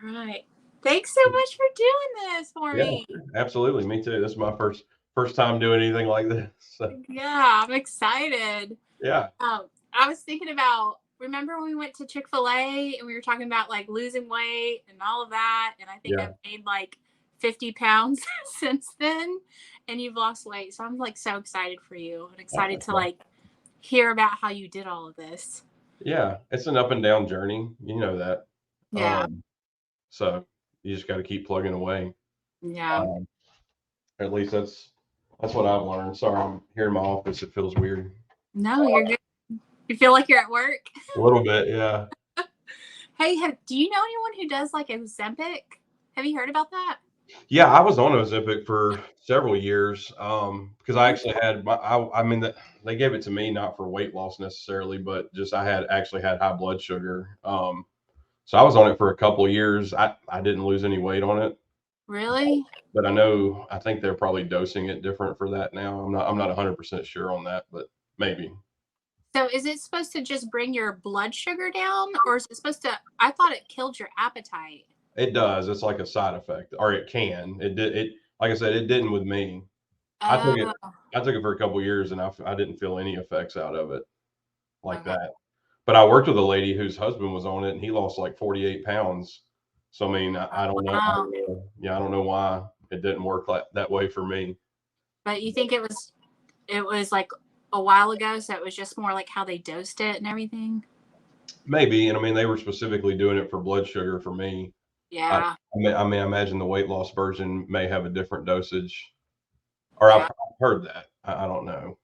All right. Thanks so much for doing this for Yeah, me. absolutely. Me too. This is my first time doing anything like this. So, Yeah, I'm excited. yeah, I was thinking about, remember when we went to Chick-fil-A and we were talking about like losing weight and all of that? And I think yeah, I've gained like 50 pounds since then, and you've lost weight. So I'm like so excited for you and excited to like hear about how you did all of this. yeah. It's an up and down journey. You know that. Yeah. Um, so you just got to keep plugging away. Yeah. Um, at least that's what I've learned. Sorry, I'm here in my office. It feels weird. No, you're good. You feel like you're at work? A little bit, yeah. Hey, do you know anyone who does like Ozempic? Have you heard about that? Yeah, I was on Ozempic for several years, because I Mhm. actually had I mean, they gave it to me not for weight loss necessarily, but just I had actually had high blood sugar. So I was on it for a couple of years. I didn't lose any weight on it, Really? but I think they're probably dosing it different for that now. I'm not 100% sure on that, but maybe. So is it supposed to just bring your blood sugar down, or is it supposed to? I thought it killed your appetite. It does. It's like a side effect, or it can. It did. It like I said, it didn't with me. I took it. Oh, I took it for a couple of years, and I didn't feel any effects out of it like okay. that. But I worked with a lady whose husband was on it, and he lost like 48 pounds. So I mean, I don't know. I Wow. don't know. Yeah, I don't know why it didn't work that way for me. But you think it was like a while ago, so it was just more like how they dosed it and everything? Maybe, and I mean, they were specifically doing it for blood sugar for me. Yeah. I imagine the weight loss version may have a different dosage, or I've Yeah. heard that. I don't know.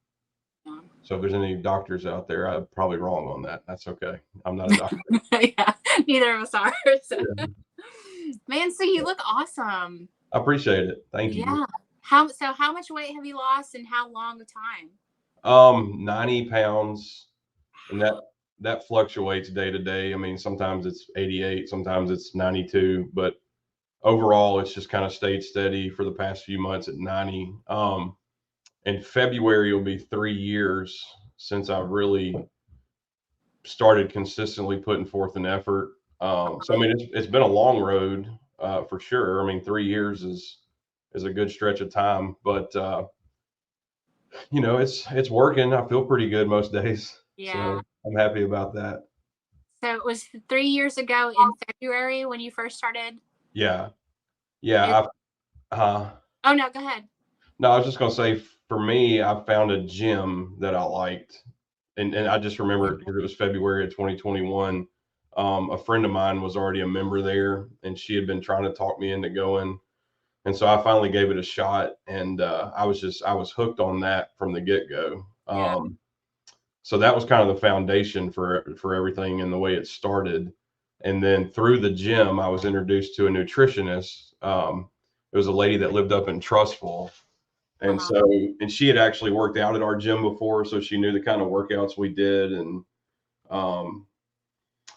So if there's any doctors out there, I'm probably wrong on that. That's okay. I'm not a doctor. Yeah. Neither of us are. So. Yeah. Man, so you look awesome. I appreciate it. Thank you. Yeah. How much weight have you lost and how long a time? 90 pounds, and that fluctuates day to day. I mean, sometimes it's 88, sometimes it's 92, but overall, it's just kind of stayed steady for the past few months at 90. In February, will be 3 years since I really started consistently putting forth an effort. So I mean, it's been a long road, for sure. I mean, 3 years is a good stretch of time, but it's working. I feel pretty good most days, Yeah. so I'm happy about that. So it was 3 years ago in February when you first started. Yeah, yeah. And oh no, go ahead. No, I was just gonna say, for me, I found a gym that I liked, and I just remember it because it was February of 2021. A friend of mine was already a member there, and she had been trying to talk me into going, and so I finally gave it a shot, and I was hooked on that from the get go. Yeah. So that was kind of the foundation for everything and the way it started. And then through the gym, I was introduced to a nutritionist. It was a lady that lived up in Trussville, and Uh-huh. so and she had actually worked out at our gym before, so she knew the kind of workouts we did, and um,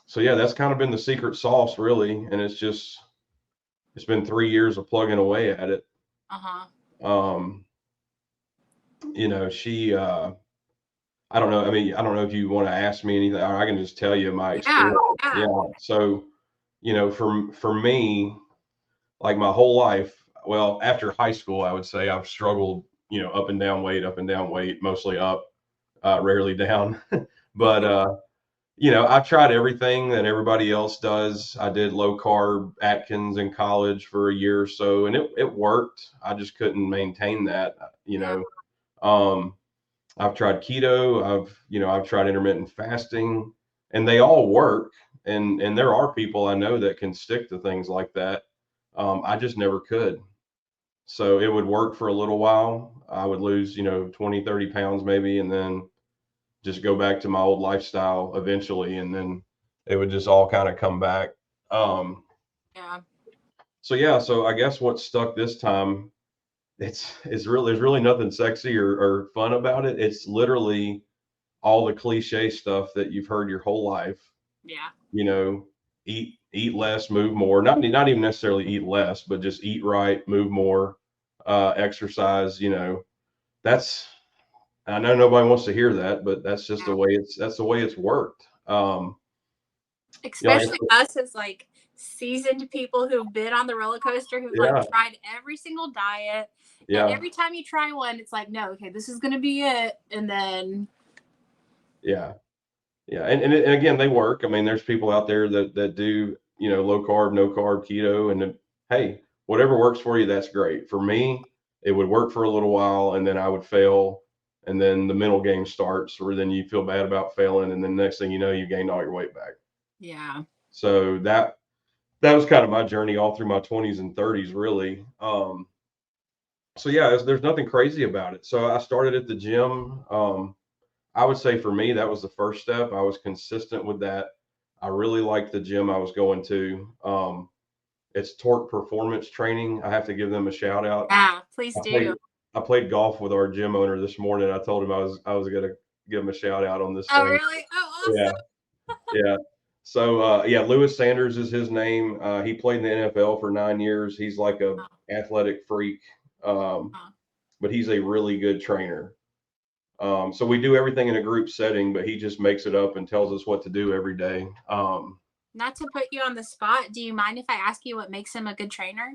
so yeah, that's kind of been the secret sauce, really. And it's been 3 years of plugging away at it. Uh-huh. Um, she I don't know. I mean, I don't know if you want to ask me anything, or I can just tell you my Yeah. experience. Yeah. Yeah. So, for me, like my whole life, well, after high school, I would say I've struggled, up and down weight, mostly up, rarely down. But I've tried everything that everybody else does. I did low carb Atkins in college for a year or so, and it worked. I just couldn't maintain that, you Yeah. know. Um, I've tried keto. I've tried intermittent fasting, and they all work. And there are people I know that can stick to things like that. I just never could. So it would work for a little while. I would lose, 20, 30 pounds maybe, and then just go back to my old lifestyle eventually. And then it would just all kind of come back. Um, Yeah. so yeah, so I guess what stuck this time, it's really, there's really nothing sexy or fun about it. It's literally all the cliche stuff that you've heard your whole life. Yeah. You know, eat less, move more. Not even necessarily eat less, but just eat right, move more, exercise. That's I know nobody wants to hear that, but that's just Yeah. the way it's worked. Like I Especially said, us as like seasoned people who've been on the roller coaster, who've Yeah. like tried every single diet. And Yeah. every time you try one, it's like, no, okay, this is going to be it. And then, Yeah. Yeah. And again, they work. I mean, there's people out there that do, low carb, no carb, keto, and then, hey, whatever works for you, that's great. For me, it would work for a little while and then I would fail. And then the mental game starts where then you feel bad about failing. And then next thing you know, you gained all your weight back. yeah. So that was kind of my journey all through my 20s and 30s, really. So yeah, there's nothing crazy about it. So I started at the gym. I would say for me, that was the first step. I was consistent with that. I really liked the gym I was going to. It's Torque Performance Training. I have to give them a shout out. Yeah, please I played do. I played golf with our gym owner this morning. I told him I was gonna give him a shout out on this Oh, thing. really? Oh, Yeah, awesome. yeah. So yeah, Lewis Sanders is his name. He played in the NFL for 9 years. He's like a Oh, athletic freak, um, oh. but he's a really good trainer. So we do everything in a group setting, but he just makes it up and tells us what to do every day. Not to put you on the spot, do you mind if I ask you what makes him a good trainer?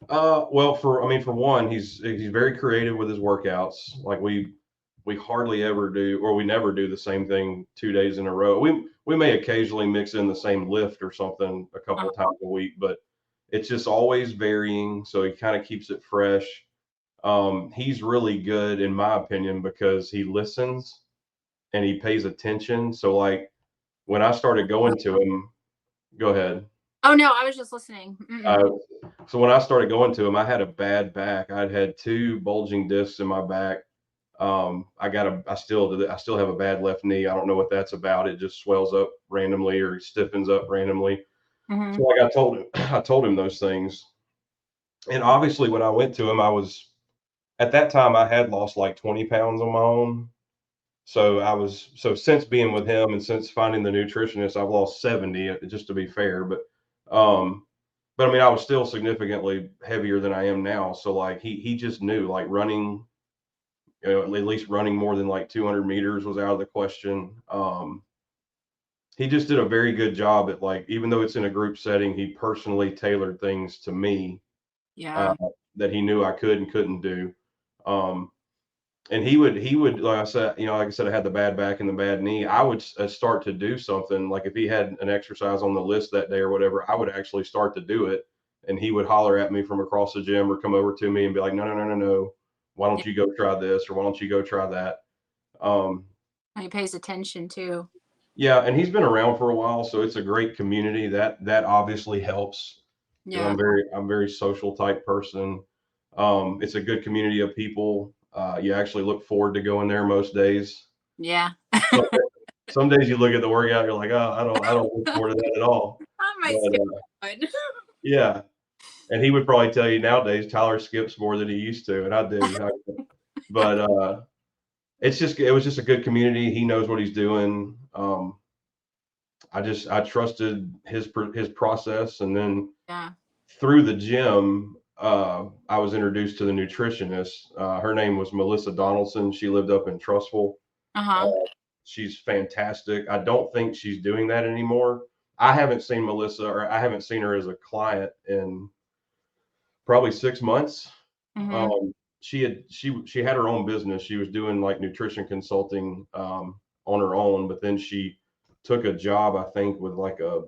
Well, for one, he's very creative with his workouts. Like we hardly ever do, or we never do the same thing 2 days in a row. We may occasionally mix in the same lift or something a couple of Uh-huh. times a week, but it's just always varying. So he kind of keeps it fresh. He's really good, in my opinion, because he listens and he pays attention. So like when I started going to him, go ahead. Oh, no, I was just listening. Uh, so when I started going to him, I had a bad back. I'd had two bulging discs in my back. I still have a bad left knee. I don't know what that's about. It just swells up randomly or stiffens up randomly. Mm-hmm. So like I told him those things. And obviously when I went to him, at that time I had lost like 20 pounds on my own. So since being with him and since finding the nutritionist, I've lost 70, just to be fair. But I mean, I was still significantly heavier than I am now. So like he just knew like running, at least running more than like 200 meters was out of the question. He just did a very good job at like, even though it's in a group setting, he personally tailored things to me uh, Yeah. that he knew I could and couldn't do. Um, and he would like I said, I had the bad back and the bad knee. I would start to do something like if he had an exercise on the list that day or whatever, I would actually start to do it, and he would holler at me from across the gym or come over to me and be like, no, no, no, no, no, why Yeah. don't you go try this or why don't you go try that? Um, He pays attention too. yeah, and he's been around for a while, so it's a great community. That obviously helps because Yeah. I'm very social type person. It's a good community of people. You actually look forward to going there most days. Yeah. So, some days you look at the workout, you're like, oh, I don't look forward to that at all. I But might skip one. yeah, and he would probably tell you nowadays Tyler skips more than he used to, and I do. But it was just a good community. He knows what he's doing. I trusted his process, and then Yeah. through the gym, I was introduced to the nutritionist. Her name was Melissa Donaldson. She lived up in Trussville. Uh, Uh-huh. she's fantastic. I don't think she's doing that anymore. I haven't seen Melissa, or I haven't seen her as a client in probably 6 months. Mm-hmm. She had her own business. She was doing like nutrition consulting on her own, but then she took a job, I think, with like a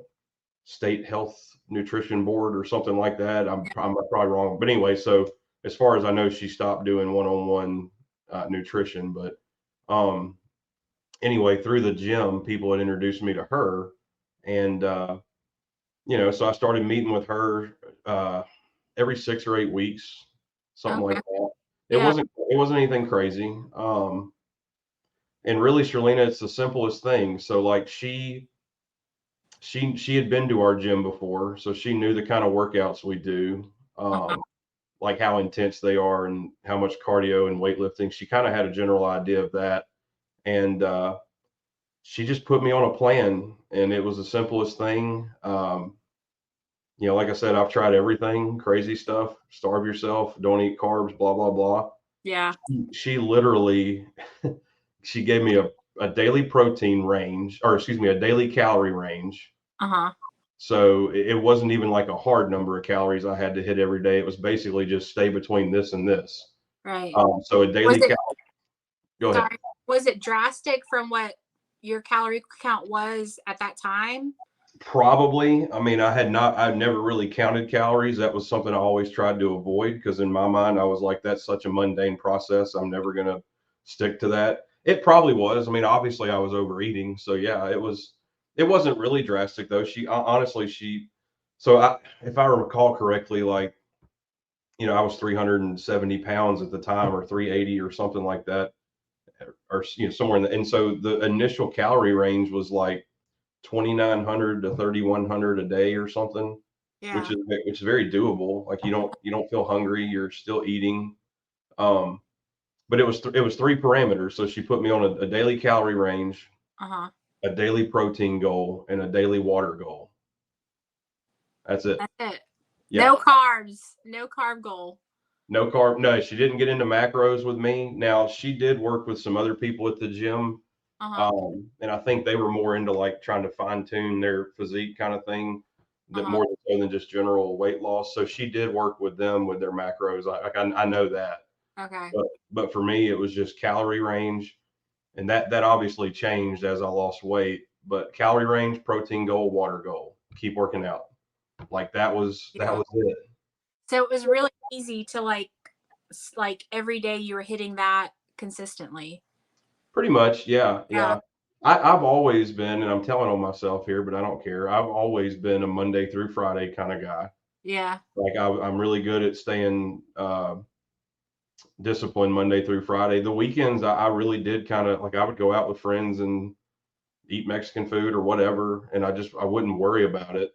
state health nutrition board or something like that. I'm probably wrong, but anyway, so as far as I know, she stopped doing one-on-one nutrition. But um, anyway, through the gym, people had introduced me to her, and so I started meeting with her every 6 or 8 weeks, something like Okay. that. Yeah. It wasn't anything crazy. And really, Sherlina, it's the simplest thing. So like she had been to our gym before, so she knew the kind of workouts we do, Uh-huh. like how intense they are and how much cardio and weightlifting. She kind of had a general idea of that, and she just put me on a plan, and it was the simplest thing. Like I said, I've tried everything, crazy stuff, starve yourself, don't eat carbs, blah blah blah. Yeah. She literally, she gave me a daily protein range, or excuse me, a daily calorie range. Uh-huh. So it wasn't even like a hard number of calories I had to hit every day. It was basically just stay between this and this. Right. So a Was daily it go ahead. sorry, was it drastic from what your calorie count was at that time? Probably. I mean, I've never really counted calories. That was something I always tried to avoid because in my mind, I was like, that's such a mundane process. I'm never going to stick to that. It probably was. I mean, obviously I was overeating. So yeah, it wasn't really drastic though. Honestly, if I recall correctly, like, I was 370 pounds at the time or 380 or something like that, or, somewhere and so the initial calorie range was like 2,900 to 3,100 a day or something, which Yeah. is very doable. Like you don't feel hungry, you're still eating. Um, but it was three parameters. So she put me on a daily calorie range, Uh-huh. a daily protein goal, and a daily water goal. That's it. That's it. Yeah. No carbs, no carb goal. No carb. No, she didn't get into macros with me. Now she did work with some other people at the gym. Uh-huh. And I think they were more into like trying to fine tune their physique kind of thing, that Uh-huh. more so than just general weight loss. So she did work with them with their macros. I know that, Okay. but for me it was just calorie range, and that obviously changed as I lost weight. But calorie range, protein goal, water goal, keep working out. Like that Yeah. was it. So it was really easy to like every day you were hitting that consistently. Pretty much, yeah, Yeah. yeah. I've always been, and I'm telling on myself here, but I don't care. I've always been a Monday through Friday kind of guy. Yeah. Like I'm really good at staying disciplined Monday through Friday. The weekends, I really did kind of like I would go out with friends and eat Mexican food or whatever, and I wouldn't worry about it.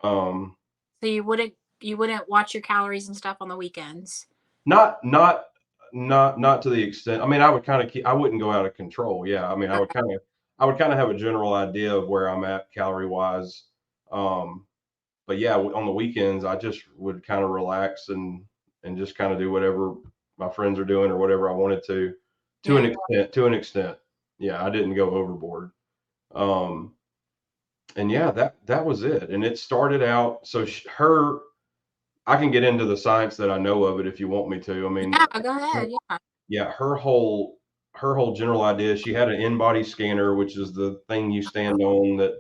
Um, So you wouldn't watch your calories and stuff on the weekends. not not not to the extent. I mean, I would kind of keep. I wouldn't go out of control. Yeah, I mean, I would kind of have a general idea of where I'm at calorie wise. Um, but yeah, on the weekends, I just would kind of relax and just kind of do whatever my friends are doing or whatever I wanted to an Yeah. extent. To an extent, yeah, I didn't go overboard. Um, and yeah, that was it. And it started out. So her, I can get into the science that I know of it if you want me to. I mean, Yeah, go ahead. Yeah. yeah, her whole general idea. She had an in-body scanner, which is the thing you stand on that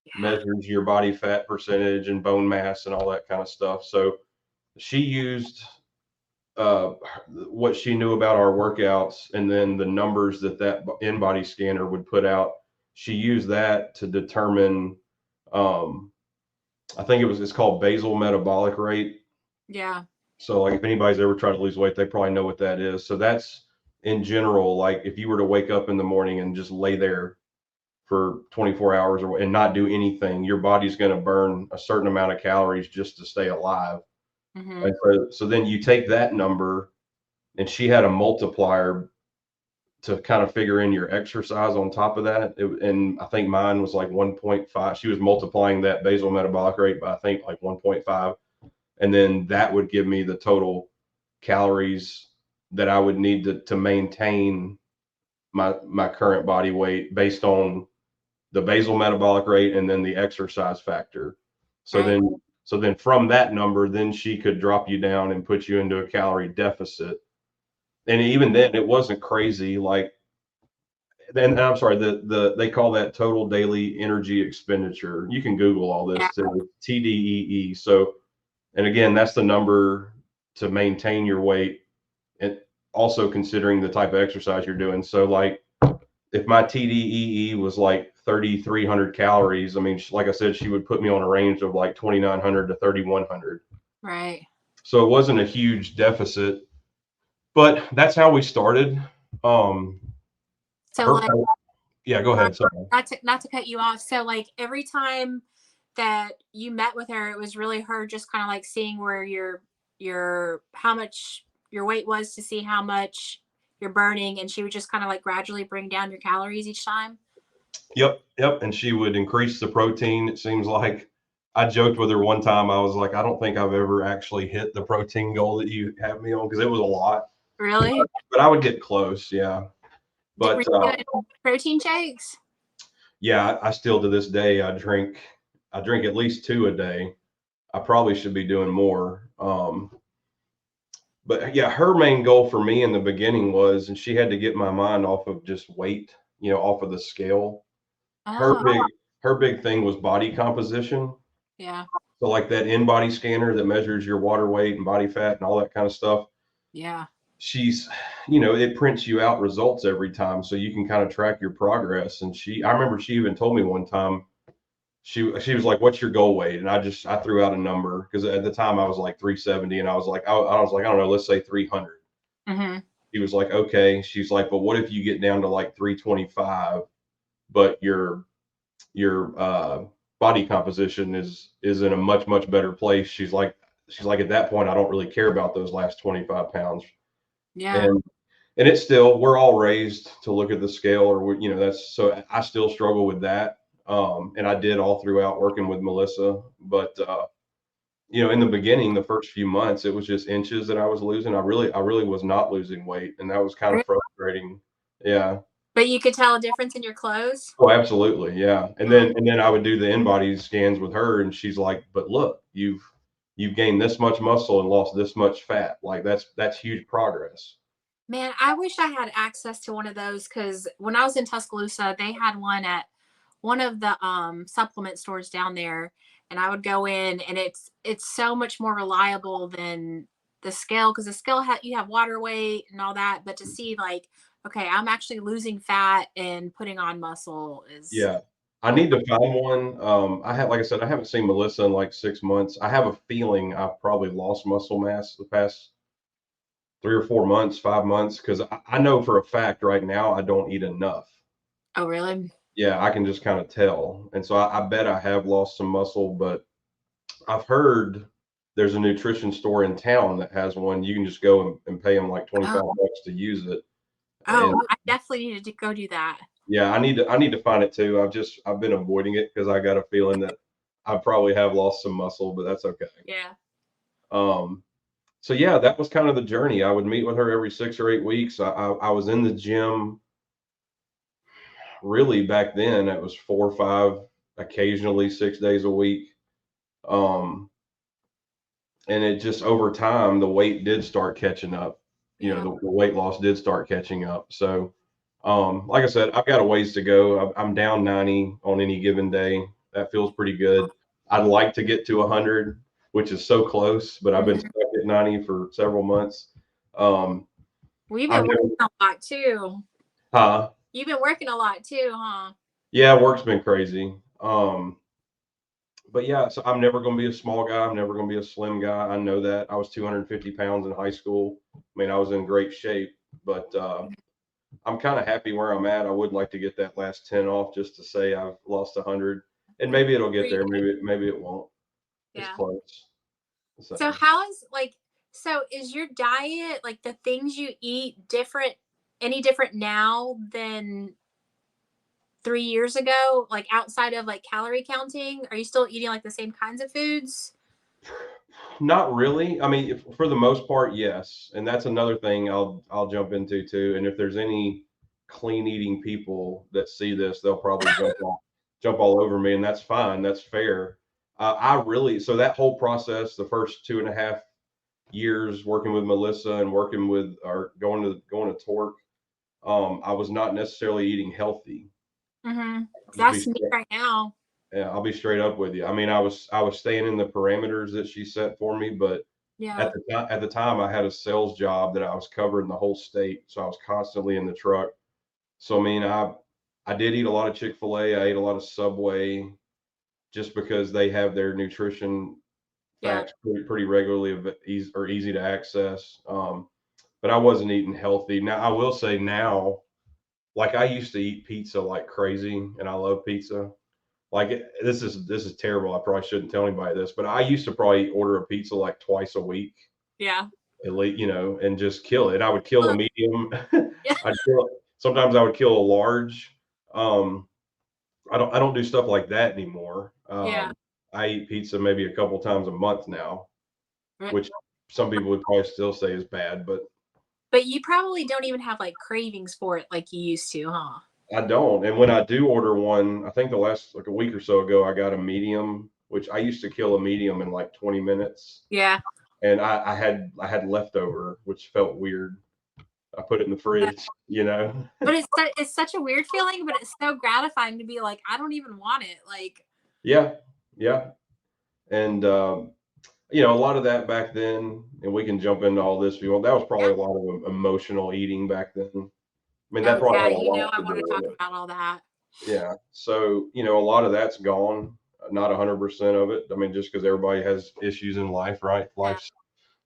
Yeah. measures your body fat percentage and bone mass and all that kind of stuff. So she used uh, what she knew about our workouts and then the numbers that in-body scanner would put out. She used that to determine. Um, I think it's called basal metabolic rate. Yeah. So like if anybody's ever tried to lose weight, they probably know what that is. So that's in general, like if you were to wake up in the morning and just lay there for 24 hours and not do anything, your body's going to burn a certain amount of calories just to stay alive. Mm-hmm. And so then you take that number, and she had a multiplier to kind of figure in your exercise on top of that. And I think mine was like 1.5. She was multiplying that basal metabolic rate by I think like 1.5, and then that would give me the total calories that I would need to maintain my current body weight based on the basal metabolic rate and then the exercise factor. So Right. then from that number, then she could drop you down and put you into a calorie deficit. And even then it wasn't crazy. Like then I'm sorry, they call that total daily energy expenditure. You can Google all Yeah. this too, TDEE. So, and again, that's the number to maintain your weight and also considering the type of exercise you're doing. So like if my TDEE was like 3,300 calories, I mean, like I said, she would put me on a range of like 2,900 to 3,100. Right. So it wasn't a huge deficit, but that's how we started. Um, So her, like yeah, go ahead. Sorry. not to cut you off. So like every time that you met with her, it was really her just kind of like seeing where your how much your weight was to see how much you're burning, and she would just kind of like gradually bring down your calories each time. Yep, yep. And she would increase the protein. It seems like I joked with her one time. I was like, I don't think I've ever actually hit the protein goal that you have me on because it was a lot, Really? but I would get close. Yeah. Were But you doing protein shakes? yeah, I still to this day I drink I drink at least 2 a day. I probably should be doing more. But yeah, her main goal for me in the beginning was, and she had to get my mind off of just weight, off of the scale. Her Oh, big her big thing was body composition. yeah. So like that in-body scanner that measures your water weight and body fat and all that kind of stuff. Yeah. She's, it prints you out results every time so you can kind of track your progress. And I remember she even told me one time, she was like, "What's your goal weight?" And I threw out a number because at the time I was like 370, and I was like, I don't know, let's say 300. Mm-hmm. He was like, "Okay." She's like, "But what if you get down to like 325, but your body composition is in a much better place?" She's like, at that point, I don't really care about those last 25 pounds. Yeah. And it's still, we're all raised to look at the scale, or that's, so I still struggle with that. And I did all throughout working with Melissa, but in the beginning, the first few months, it was just inches that I was losing. I really was not losing weight, and that was kind of Really? frustrating. Yeah. But you could tell a difference in your clothes? Oh, absolutely. Yeah. And Oh, then I would do the in-body scans with her, and she's like, "But look, you've gained this much muscle and lost this much fat. Like that's huge progress." man, I wish I had access to one of those because when I was in Tuscaloosa, they had one at one of the supplement stores down there, and I would go in, and it's so much more reliable than the scale because the scale you have water weight and all that, but to see like, okay, I'm actually losing fat and putting on muscle is Yeah. I yeah. need to find one. Like I said, I haven't seen Melissa in like 6 months. I have a feeling I've probably lost muscle mass the past 3 or 4 months, 5 months, because I know for a fact right now I don't eat enough. Oh, really? Yeah, I can just kind of tell. And so I bet I have lost some muscle, but I've heard there's a nutrition store in town that has one. You can just go and pay them like 25 Oh, bucks to use it. oh, And I definitely needed to go do that. yeah, I need to find it too. I've been avoiding it because I got a feeling that I probably have lost some muscle, but that's okay. Yeah. Um, so yeah, that was kind of the journey. I would meet with her every 6 or 8 weeks. I was in the gym really back then. It was 4 or 5, occasionally 6 days a week. Um, and it just over time, the weight did start catching up. Yeah. The weight loss did start catching up. So, like I said, I've got a ways to go. I'm down 90 on any given day. That feels pretty good. I'd like to get to 100, which is so close, but I've been Mhm. stuck at 90 for several months. Um, We've I've been never, working a lot too. huh? You've been working a lot too, huh? Yeah, work's been crazy. But yeah, so I'm never going to be a small guy. I'm never going to be a slim guy. I know that. I was 250 pounds in high school. I mean, I was in great shape, but I'm kind of happy where I'm at. I would like to get that last 10 off just to say I've lost 100, and maybe it'll get there. Maybe it won't. It's Yeah. close. So So how is like so is your diet like the things you eat different any different now than 3 years ago? Like outside of like calorie counting, are you still eating like the same kinds of foods? not really. I mean, for the most part, yes. And that's another thing I'll jump into too. And if there's any clean eating people that see this, they'll probably jump all over me, and that's fine. That's fair. I really, so that whole process, the first 2.5 years working with Melissa and working with, or going to Torque, I was not necessarily eating healthy. Mm-hmm. I'll just be That's me straight, right now. yeah, I'll be straight up with you. I mean, I was staying in the parameters that she set for me, but Yeah. at the time I had a sales job that I was covering the whole state, so I was constantly in the truck. So I mean, I did eat a lot of Chick-fil-A. I ate a lot of Subway just because they have their nutrition Yeah. facts pretty regularly, easy to access. But I wasn't eating healthy. Now I will say now, like I used to eat pizza like crazy, and I love pizza. Like this is terrible. I probably shouldn't tell anybody this, but I used to probably order a pizza like twice a week, Yeah. at least, and just kill it. I would kill a Well, medium. yeah. Sometimes I would kill a large. Um, I don't do stuff like that anymore. Yeah. I eat pizza maybe a couple times a month now, Right. which some people would probably still say is bad, but But you probably don't even have like cravings for it like you used to, huh? I don't. And when I do order one, I think the last like a week or so ago, I got a medium, which I used to kill a medium in like 20 minutes. Yeah. And I had leftover, which felt weird. I put it in the Yeah. fridge, you know. But it's such a weird feeling, but it's so gratifying to be like, I don't even want it. Like, Yeah, yeah. And a lot of that back then, and we can jump into all this if you want. That was yeah. probably a lot of emotional eating back then. I mean, that Oh probably yeah, had a lot I to do want to with talk it. about all that. Yeah. So, a lot of that's gone. Not 100% of it. I mean, just because everybody has issues in life, right? Yeah.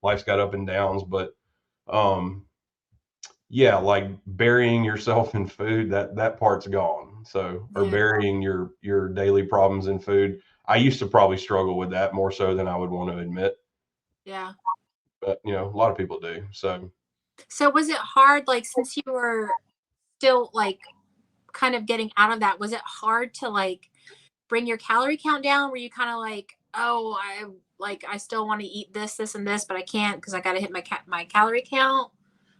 Life's got up and downs, but um, yeah, like burying yourself in food, that part's gone. So, or Yeah. burying your daily problems in food. I used to probably struggle with that more so than I would want to admit, Yeah. but a lot of people do. So, So was it hard, like, since you were still like kind of getting out of that, was it hard to like bring your calorie count down? Were you kind of like, oh, I still want to eat this, this, and this, but I can't because I got to hit my calorie count?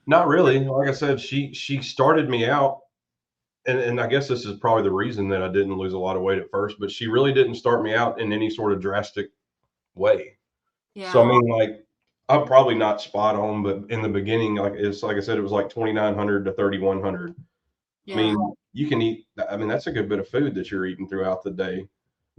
not really. Like I said, she started me out, and I guess this is probably the reason that I didn't lose a lot of weight at first, but she really didn't start me out in any sort of drastic way. So I Yeah. mean, like, I'm probably not spot on, but in the beginning, like I said, it was like 2,900 to 3,100. I Yeah. mean, you can eat. I mean, that's a good bit of food that you're eating throughout the day.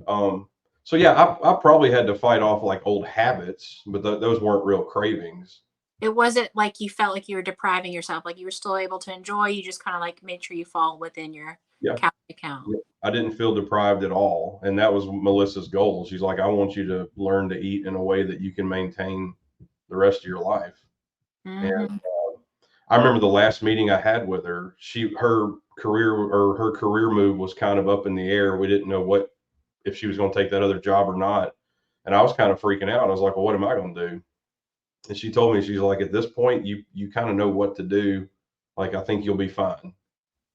Um, so yeah, I probably had to fight off like old habits, but those weren't real cravings. It wasn't like you felt like you were depriving yourself, like you were still able to enjoy. You just kind of like made sure you fall within your Yeah. calorie count. Yeah. I didn't feel deprived at all, and that was Melissa's goal. She's like, I want you to learn to eat in a way that you can maintain the rest of your life. And Hmm. I remember the last meeting I had with her. Her career move was kind of up in the air. We didn't know what if she was going to take that other job or not, and I was kind of freaking out. I was like, well, what am I going to do? And she told me, she's like, at this point, you kind of know what to do. Like, I think you'll be fine.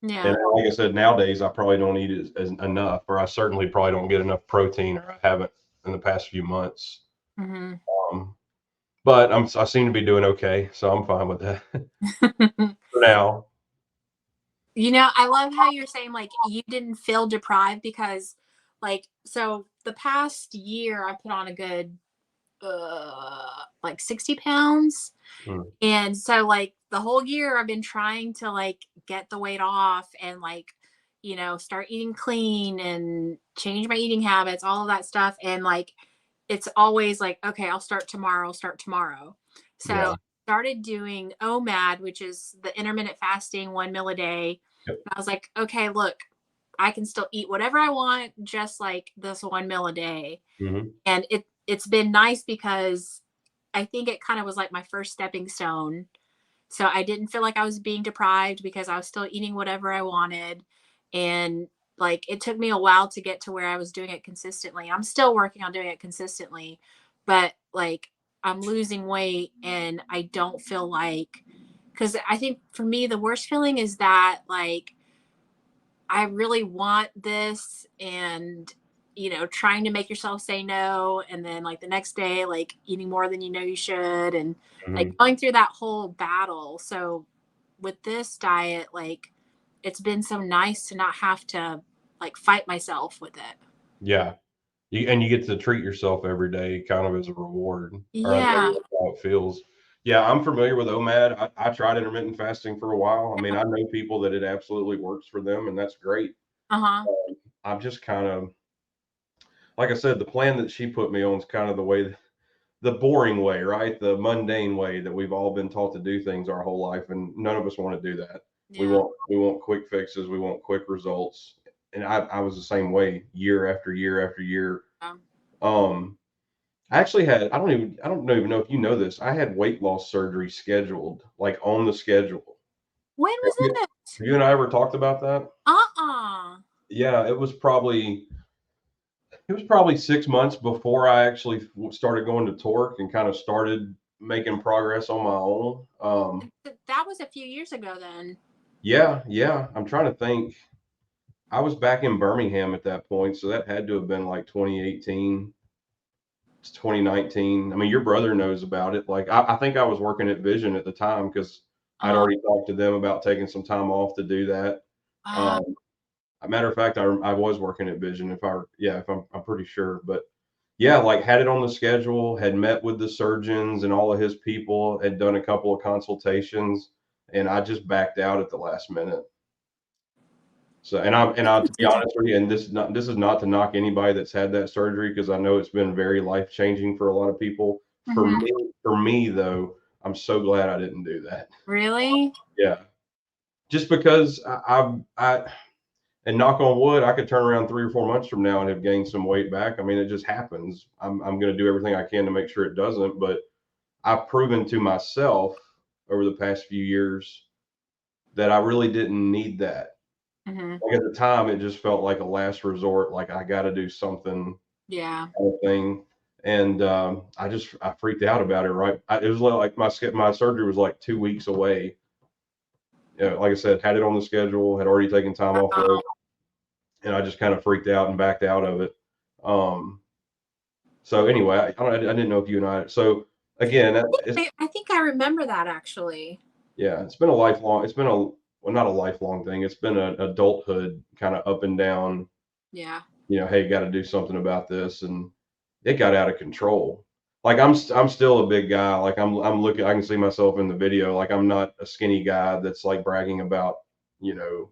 And Yeah. like I said, nowadays I probably don't eat as enough, or I certainly probably don't get enough protein, or I haven't in the past few months. Hmm. Um, but I seem to be doing okay, so I'm fine with that for now. I love how you're saying like you didn't feel deprived because like so the past year I put on a good like 60 pounds. Mm, And so like the whole year I've been trying to like get the weight off and like, start eating clean and change my eating habits, all of that stuff. And like it's always like, okay, I'll start tomorrow, start tomorrow. So yeah. I started doing OMAD, which is the intermittent fasting, 1 meal a day. Yep. And I was like, okay, look, I can still eat whatever I want, just like this 1 meal a day. Hmm. And it's been nice because I think it kind of was like my first stepping stone. So I didn't feel like I was being deprived because I was still eating whatever I wanted. And like it took me a while to get to where I was doing it consistently. I'm still working on doing it consistently, but like I'm losing weight and I don't feel like, because I think for me, the worst feeling is that like I really want this and trying to make yourself say no and then like the next day like eating more than you know you should and like Hmm. going through that whole battle. So with this diet, like it's been so nice to not have to like fight myself with it. Yeah. You get to treat yourself every day kind of as a reward, or at Yeah. least that's how it feels. Yeah, I'm familiar with OMAD. I tried intermittent fasting for a while. I mean, I know people that it absolutely works for them, and that's great. Uh-huh. I'm just kind of, like I said, the plan that she put me on is kind of the boring way, right? The mundane way that we've all been taught to do things our whole life, and none of us want to do that. We Yeah. want we want quick fixes. We want quick results. And I was the same way year after year after year. Um, Um, I actually had I don't even know if you know this. I had weight loss surgery scheduled, like on the schedule. when Have was you, it? have you and I ever talked about that? Uh-uh. Yeah, it was probably 6 months before I actually started going to Torque and kind of started making progress on my own. That was a few years ago then. Yeah, yeah. I'm trying to think. I was back in Birmingham at that point, so that had to have been like 2018. It's 2019. I mean, your brother knows about it. Like, I think I was working at Vision at the time because I'd Uh, already talked to them about taking some time off to do that. Uh, Um, a matter of fact, I was working at Vision if I'm pretty sure, but yeah, like had it on the schedule, had met with the surgeons and all of his people, had done a couple of consultations, and I just backed out at the last minute. So, and I to be honest with you, and this is not to knock anybody that's had that surgery because I know it's been very life changing for a lot of people. mhm. For me though, I'm so glad I didn't do that. Really? Yeah, just because and knock on wood, I could turn around 3 or 4 months from now and have gained some weight back. I mean, it just happens. I'm going to do everything I can to make sure it doesn't. But I've proven to myself over the past few years that I really didn't need that. Mhm. Like at the time, it just felt like a last resort. Like I got to do something Yeah. kind of thing. And I freaked out about it. Right, it was like my surgery was like 2 weeks away. You know, like I said, had it on the schedule, had already taken time off work, Wow. and I just kind of freaked out and backed out of it. Um, so anyway, I didn't know if you and I. So again, it's I think I remember that actually. yeah, it's been a lifelong. It's been a well, not a lifelong thing. It's been an adulthood kind of up and down. Yeah. You know, hey, got to do something about this, and it got out of control. Like I'm still a big guy. Like I'm looking. I can see myself in the video. Like I'm not a skinny guy that's like bragging about you know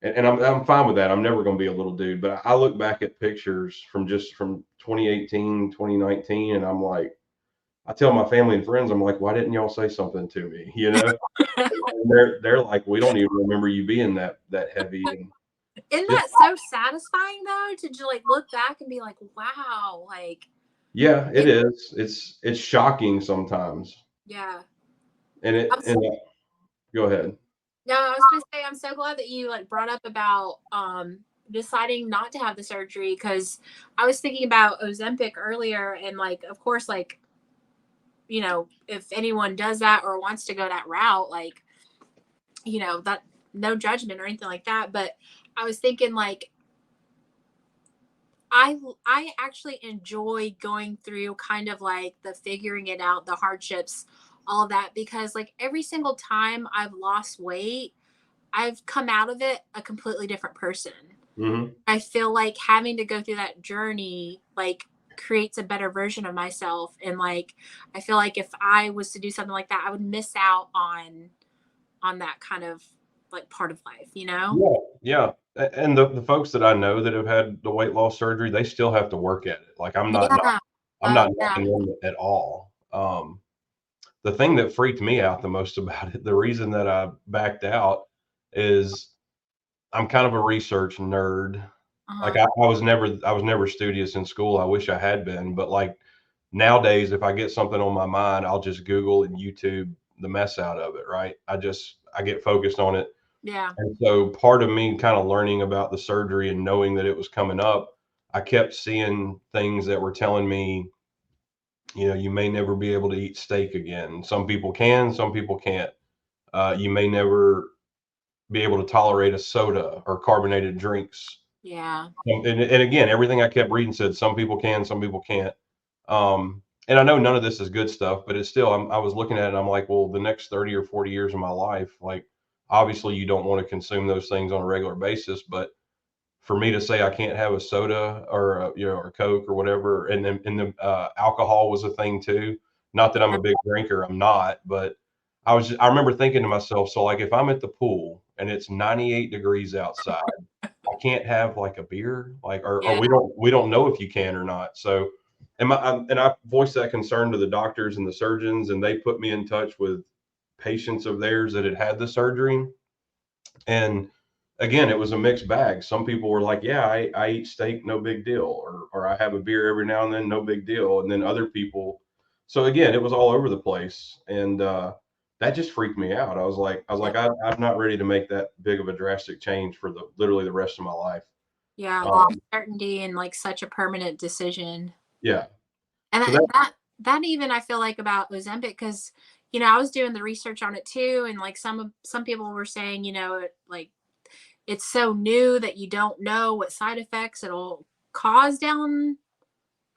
and I'm fine with that. I'm never going to be a little dude, but I look back at pictures from 2018, 2019, and I'm like, I tell my family and friends, I'm like, why didn't y'all say something to me? You know, and they're like, we don't even remember you being that heavy. And Isn't just that so satisfying though to just like look back and be like, wow, like yeah, it it, is. It's shocking sometimes, yeah. and I'm go ahead. No, I was gonna say I'm so glad that you like brought up about deciding not to have the surgery because I was thinking about Ozempic earlier and like of course like if anyone does that or wants to go that route like that no judgment or anything like that but I was thinking like I actually enjoy going through kind of like the figuring it out the hardships all of that because like every single time I've lost weight I've come out of it a completely different person. Hmm. I feel like having to go through that journey like creates a better version of myself and like I feel like if I was to do something like that I would miss out on that kind of like part of life, you know? Yeah, yeah. And the folks that I know that have had the weight loss surgery, they still have to work at it. Like Yeah. I'm not Yeah. knocking them at all. The thing that freaked me out the most about it, the reason that I backed out is I'm kind of a research nerd. Like Uh-huh. I was never studious in school. I wish I had been, but like nowadays, if I get something on my mind, I'll just Google and YouTube the mess out of it, right? I get focused on it. Yeah. And so part of me kind of learning about the surgery and knowing that it was coming up, I kept seeing things that were telling me, you know, you may never be able to eat steak again. Some people can, some people can't. You may never be able to tolerate a soda or carbonated drinks. Yeah. And again, everything I kept reading said some people can, some people can't. And I know none of this is good stuff, but it's still, I was looking at it and I'm like, well, the next 30 or 40 years of my life, like, obviously you don't want to consume those things on a regular basis, but for me to say I can't have a soda or or a Coke or whatever, and then alcohol was a thing too. Not that I'm a big drinker, I'm not, but I remember thinking to myself, so like if I'm at the pool and it's 98 degrees outside, I can't have like a beer, like or Yeah. we don't know if you can or not. So, and I voiced that concern to the doctors and the surgeons, and they put me in touch with patients of theirs that had had the surgery, and again, it was a mixed bag. Some people were like, "Yeah, I eat steak, no big deal," or I have a beer every now and then, no big deal. And then other people, so again, it was all over the place, and that just freaked me out. I'm not ready to make that big of a drastic change for the literally the rest of my life. Yeah. The Um, uncertainty and like such a permanent decision. yeah, And so that that even I feel like about Ozempic because I was doing the research on it too, and like some people were saying, like it's so new that you don't know what side effects it'll cause down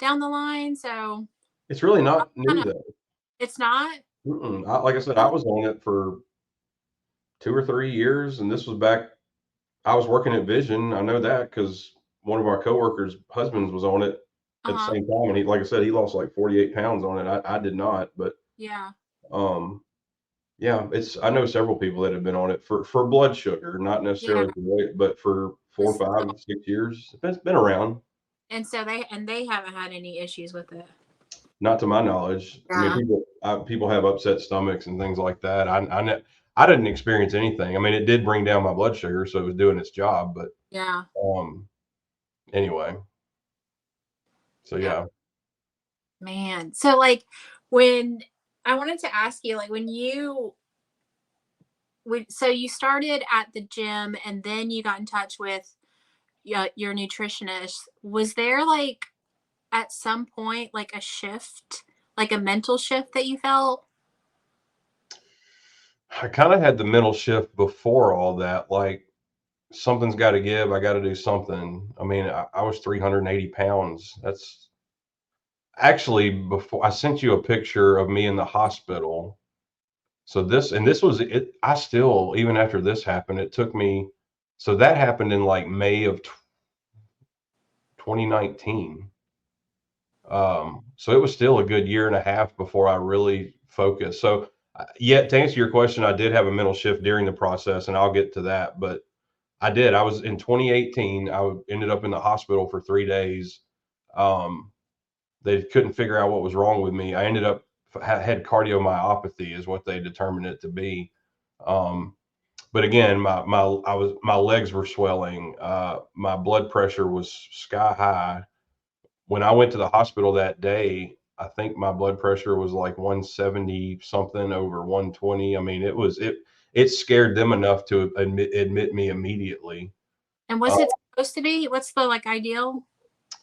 the line. So it's really not kind new of though. it's not. Like I said, I Oh, was on it for 2 or 3 years, and this was back I was working at Vision. I know that because one of our coworkers' husbands was on it at the Uh-huh. same time, and he, like I said, he lost like 48 pounds on it. I did not, but Yeah. um, yeah, it's I know several people that have been on it for blood sugar, not Yeah. necessarily for weight, but for 4, Just- 5, 6 years. It's been around. And so they haven't had any issues with it. Not to my knowledge. I mean, Yeah. people have upset stomachs and things like that. I didn't experience anything. I mean, it did bring down my blood sugar, so it was doing its job. But Yeah. um, anyway, so Yeah. yeah. Man. So like when I wanted to ask you, like so you started at the gym and then you got in touch with your nutritionist. Was there like at some point like a shift, like a mental shift that you felt? I kind of had the mental shift before all that. Like something's got to give. I got to do something. I mean, I was 380 pounds. That's actually before I sent you a picture of me in the hospital. So this was it. I still, even after this happened, it took me. So that happened in like May of 2019. So it was still a good year and a half before I really focused. So, yet to answer your question, I did have a mental shift during the process, and I'll get to that. But I did. I was in 2018. Ended up in the hospital for 3 days. Um, they couldn't figure out what was wrong with me. I ended up had cardiomyopathy, is what they determined it to be. Um, but again, my legs were swelling. My blood pressure was sky high. When I went to the hospital that day, I think my blood pressure was like 170 something over 120. I mean, it scared them enough to admit me immediately, And was uh, it supposed to be? What's the like ideal?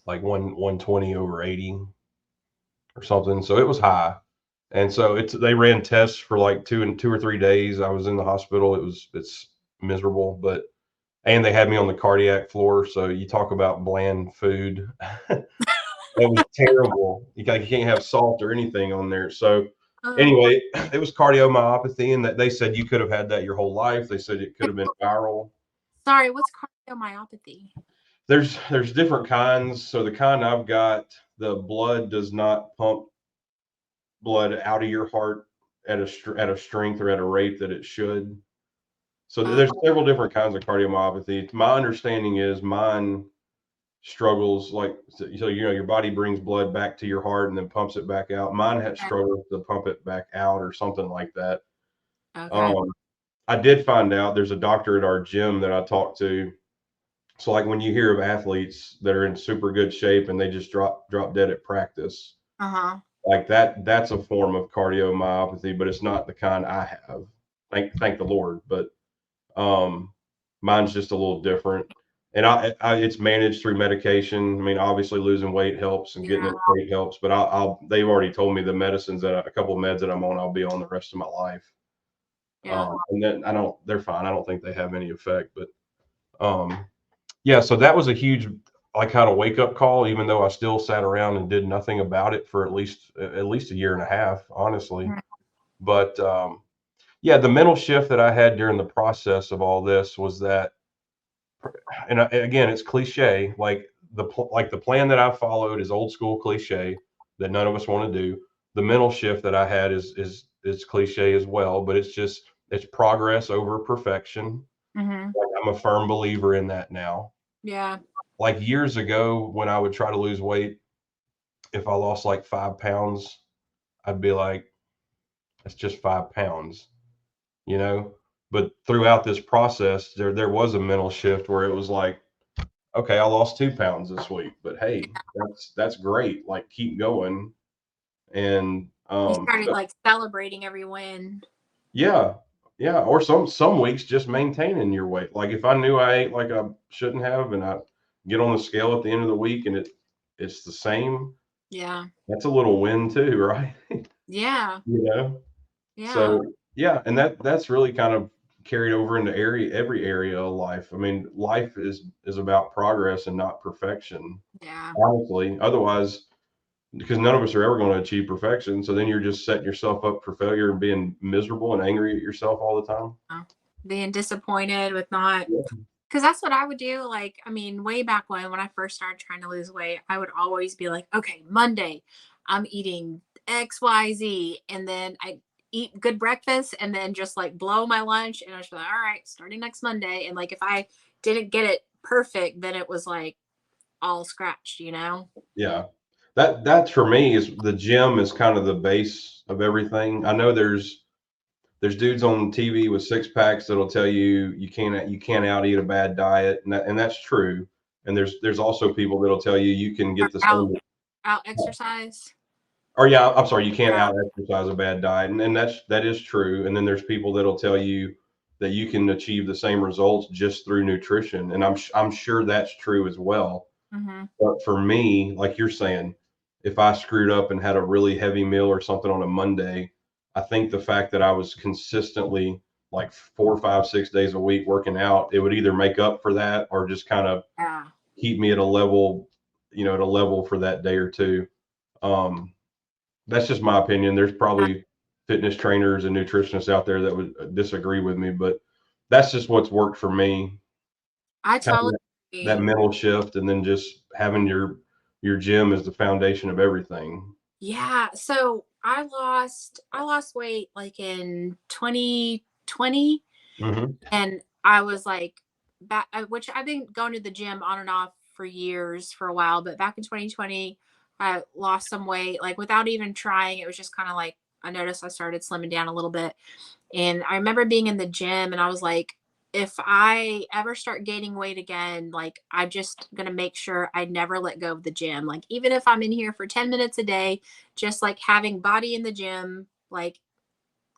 like 120 over 80 or something. So it was high. And so they ran tests for like 2 or 3 days. I was in the hospital. It's miserable, but and they had me on the cardiac floor. So you talk about bland food. It was terrible. You can't have salt or anything on there. So Oh, anyway, it was cardiomyopathy, and that they said you could have had that your whole life. They said it could have been viral. sorry. What's cardiomyopathy? There's different kinds. So the kind I've got, the blood does not pump blood out of your heart at a strength or at a rate that it should. So Uh, there's several different kinds of cardiomyopathy. My understanding is mine struggles like so your body brings blood back to your heart and then pumps it back out. Mine had struggles to pump it back out or something like that. okay. Um, I did find out there's a doctor at our gym that I talked to. So like when you hear of athletes that are in super good shape and they just drop dead at practice, Uh huh. like that's a form of cardiomyopathy, but it's not the kind I have. Thank the Lord. But um, mine's just a little different, and it's managed through medication. I mean, obviously losing weight helps and getting Yeah. in shape helps, but they've already told me the medicines a couple of meds that I'm on, I'll be on the rest of my life. Yeah. And then they're fine. I don't think they have any effect, but yeah. So that was a huge, like, kind of wake up call. Even though I still sat around and did nothing about it for at least a year and a half, honestly. Mhm. But yeah, the mental shift that I had during the process of all this was that, and again, it's cliche. Like the plan that I followed is old school cliche that none of us want to do. The mental shift that I had is cliche as well, but it's progress over perfection. Mhm. Like, I'm a firm believer in that now. Yeah. Like years ago, when I would try to lose weight, if I lost like 5 pounds, I'd be like, "That's just 5 pounds," you know. But throughout this process, there was a mental shift where it was like, okay, I lost 2 pounds this week, but hey, that's great. Like, keep going. And You started like celebrating every win. yeah, yeah. Or some weeks just maintaining your weight. Like if I knew I ate like I shouldn't have, and I get on the scale at the end of the week and it's the same, Yeah. that's a little win too, right? Yeah. You know. Yeah. So yeah, and that's really kind of carried over into every area of life. I mean, life is about progress and not perfection. Yeah. Honestly, otherwise, because none of us are ever going to achieve perfection. So then you're just setting yourself up for failure and being miserable and angry at yourself all the time. Being disappointed with not Yeah. Because that's what I would do. Like, I mean, way back when I first started trying to lose weight, I would always be like, okay, Monday, I'm eating XYZ. And then I eat good breakfast and then just like blow my lunch. And I was like, all right, starting next Monday. And like, if I didn't get it perfect, then it was like all scratched, you know? Yeah. That's for me is the gym is kind of the base of everything. I know there's dudes on TV with six packs that'll tell you you can't out eat a bad diet, and that's true. And there's also people that'll tell you you can Or get the same. out exercise. Or yeah, I'm sorry, you can't Yeah. out exercise a bad diet, and that is true. And then there's people that'll tell you that you can achieve the same results just through nutrition, and I'm sure that's true as well. Mm-hmm. But for me, like you're saying, if I screwed up and had a really heavy meal or something on a Monday, I think the fact that I was consistently like 4, 5, 6 days a week working out, it would either make up for that or just kind of Yeah. keep me at a level, at a level for that day or two. Um, that's just my opinion. There's probably fitness trainers and nutritionists out there that would disagree with me, but that's just what's worked for me. I Having totally that agree. mental shift and then just having your gym as the foundation of everything. Yeah. So I lost weight like in 2020, Mhm. and I was like back, which I've been going to the gym on and off for years for a while, but back in 2020, I lost some weight like without even trying. It was just kind of like I noticed I started slimming down a little bit. And I remember being in the gym and I was like, if I ever start gaining weight again, like I'm just gonna make sure I never let go of the gym. Like even if I'm in here for 10 minutes a day, just like having body in the gym, like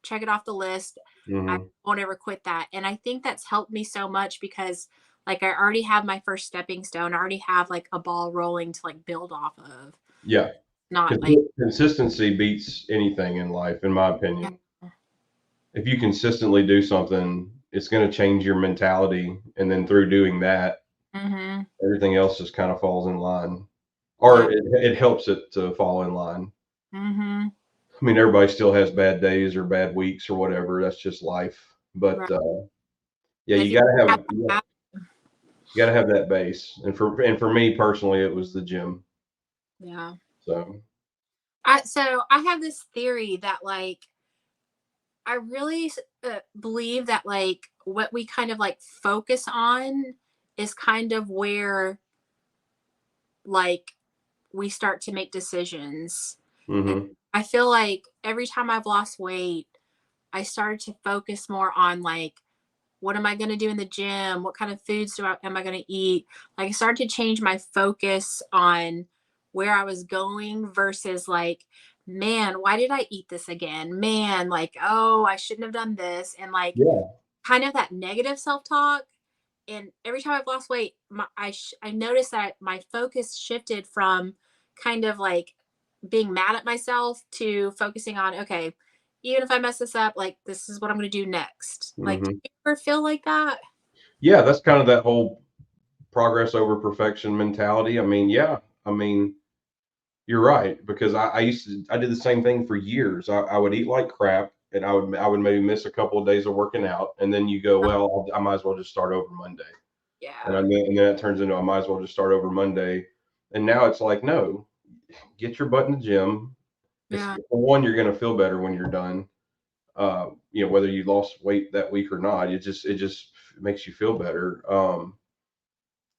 check it off the list. I Mhm. won't ever quit that. And I think that's helped me so much because like I already have my first stepping stone. I already have like a ball rolling to like build off of. Yeah. Not like Consistency beats anything in life, in my yeah. opinion. If you consistently do something, it's gonna change your mentality, and then through doing that, Mm-hmm. everything else just kind of falls in line, Yeah. or it helps it to fall in line. Mm-hmm. I mean, everybody still has bad days or bad weeks or whatever. That's just life. But Right. yeah, But if you you gotta have have that, you gotta have that base. And for me personally, it was the gym. yeah. So So I have this theory that like I really believe that like what we kind of like focus on is kind of where like we start to make decisions. And mhm. I feel like every time I've lost weight, I started to focus more on like what am I going to do in the gym? What kind of foods am I going to eat? Like I started to change my focus on where I was going versus like, man, why did I eat this again? Man, like, oh, I shouldn't have done this. And like Yeah. kind of that negative self talk. And every time I've lost weight, I noticed that my focus shifted from kind of like being mad at myself to focusing on, okay, even if I mess this up, like this is what I'm going to do next. Like, do Mhm. you ever feel like that? Yeah, that's kind of that whole progress over perfection mentality. I mean, yeah. I mean, you're right because I did the same thing for years. I would eat like crap, and I would maybe miss a couple of days of working out, and then you go, well, I might as well just start over Monday, Yeah. and then it turns into I might as well just start over Monday, and now it's like no, get your butt in the gym. It's Yeah. for one, you're gonna feel better when you're done. Whether you lost weight that week or not, it just makes you feel better.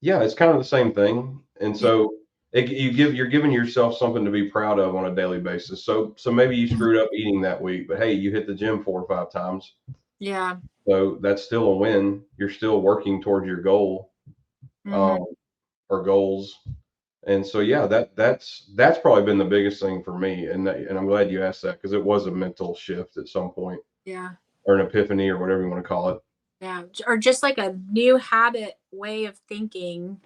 Yeah, it's kind of the same thing, and Yeah. so you're giving yourself something to be proud of on a daily basis. So maybe you screwed up eating that week, but hey, you hit the gym 4 or 5 times, Yeah. so that's still a win. You're still working towards your goal, Hmm. um, or goals, and so yeah, that's probably been the biggest thing for me, and I'm glad you asked that because it was a mental shift at some point, Yeah. or an epiphany, or whatever you want to call it. Yeah. Or just like a new habit way of thinking.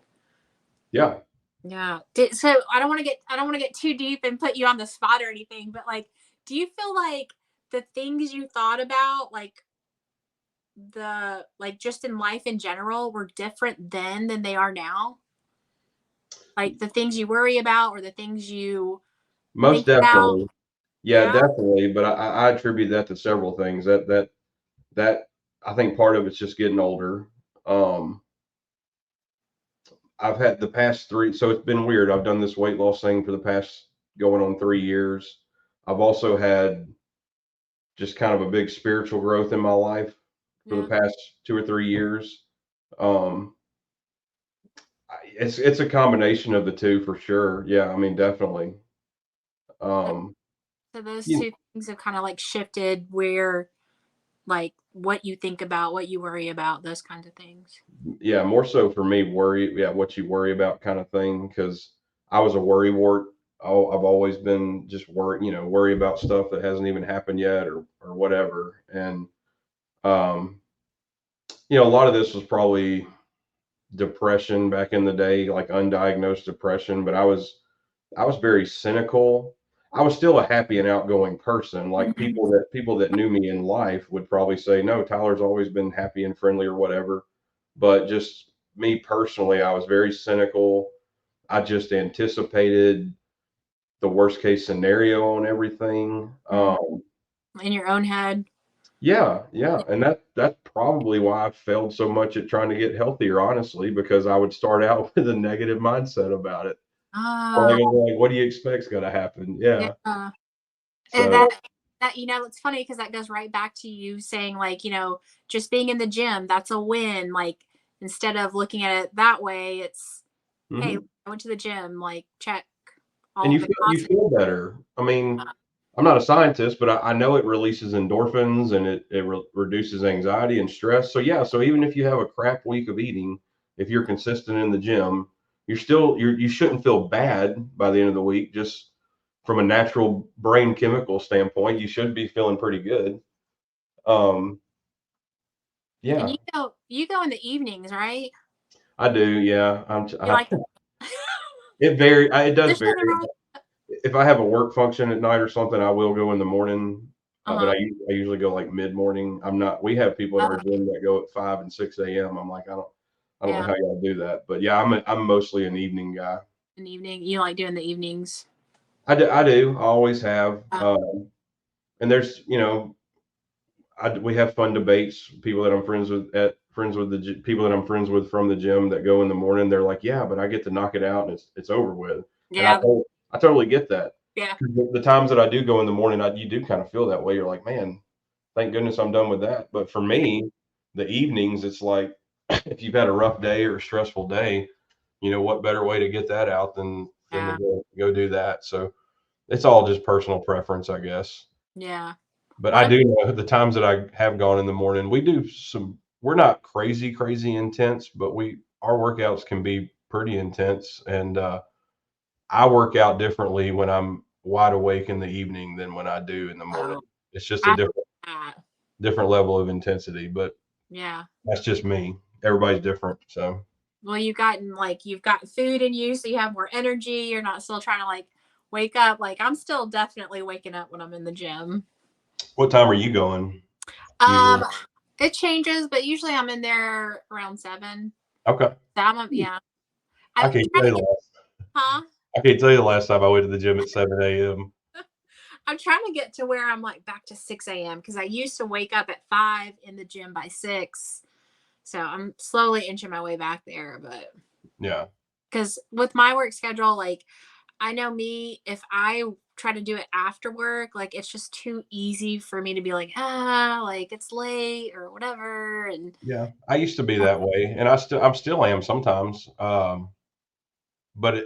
Yeah. Yeah. So I don't want to get too deep and put you on the spot or anything, but like, do you feel like the things you thought about, like just in life in general, were different then than they are now? Like the things you worry about or the things you Most think about? definitely. Yeah, Yeah. definitely. But I attribute that to several things. That I think part of it's just getting older. Um, I've had the past 3, so it's been weird. I've done this weight loss thing for the past going on 3 years. I've also had just kind of a big spiritual growth in my life for the Yeah. past 2 or 3 years. Um, it's a combination of the 2 for sure. Yeah, I mean, definitely. So, Um, so those you two things have kind of like shifted where like what you think about, what you worry about, those kinds of things. Yeah, more so for me, worry, yeah, what you worry about kind of thing. Because I was a worry wart. I've always been just worry about stuff that hasn't even happened yet or whatever. And um, a lot of this was probably depression back in the day, like undiagnosed depression, but I was very cynical. I was still a happy and outgoing person. Like Mhm. people that knew me in life would probably say, "No, Tyler's always been happy and friendly or whatever." But just me personally, I was very cynical. I just anticipated the worst case scenario on everything. Mm. In your own head. Yeah, yeah, and that's probably why I failed so much at trying to get healthier, honestly, because I would start out with a negative mindset about it. Oh, Like, what do you expect's gonna happen? Yeah. yeah. And So it's funny because that goes right back to you saying like, just being in the gym, that's a win. Like instead of looking at it that way, it's hey, mhm. I went to the gym, like check And all you of the positive. feel better. I mean, I'm not a scientist, but I know it releases endorphins and it reduces anxiety and stress. So yeah, so even if you have a crap week of eating, if you're consistent in the gym, you shouldn't feel bad by the end of the week. Just from a natural brain chemical standpoint, you should be feeling pretty good. Um, And yeah, you go in the evenings, right? I do. Yeah, You like it does there's vary. nothing wrong with If I have a work function at night or something, I will go in the morning, but uh-huh. I usually go like mid morning. I'm not. We have people in our Oh, gym that go at 5 and 6 a.m. I'm like, I don't know yeah, how y'all do that, but yeah, I'm mostly an evening guy. an evening. You like doing the evenings. I do. I always have. Uh, And there's we have fun debates. People that I'm friends with people that I'm friends with from the gym that go in the morning. They're like, yeah, but I get to knock it out and it's over with. And yeah, I totally get that. yeah, 'Cause the times that I do go in the morning, you do kind of feel that way. You're like, man, thank goodness I'm done with that. But for me, the evenings, it's like if you've had a rough day or a stressful day, what better way to get that out than to yeah, go do that. So it's all just personal preference, I guess. yeah. But Well, I do know the times that I have gone in the morning, we're not crazy, crazy intense, but our workouts can be pretty intense. And I work out differently when I'm wide awake in the evening than when I do in the morning. oh, It's just a I uh, different level of intensity, but yeah. that's just me. Everybody's different. So Well, you've got food in you, so you have more energy. You're not still trying to like wake up. Like I'm still definitely waking up when I'm in the gym. what time are you going Um, usually? it changes, but usually I'm in there around 7. Okay. So yeah. I I'm can't trying tell to you the get, last huh? I can't tell you the last time I went to the gym at 7 a.m. I'm trying to get to where I'm like back to 6 a.m. because I used to wake up at 5 in the gym by 6. So I'm slowly inching my way back there. But Yeah. because with my work schedule, like I know me, if I try to do it after work, like it's just too easy for me to be like, like it's late or whatever. And Yeah. I used to be that way, and I'm still am sometimes. But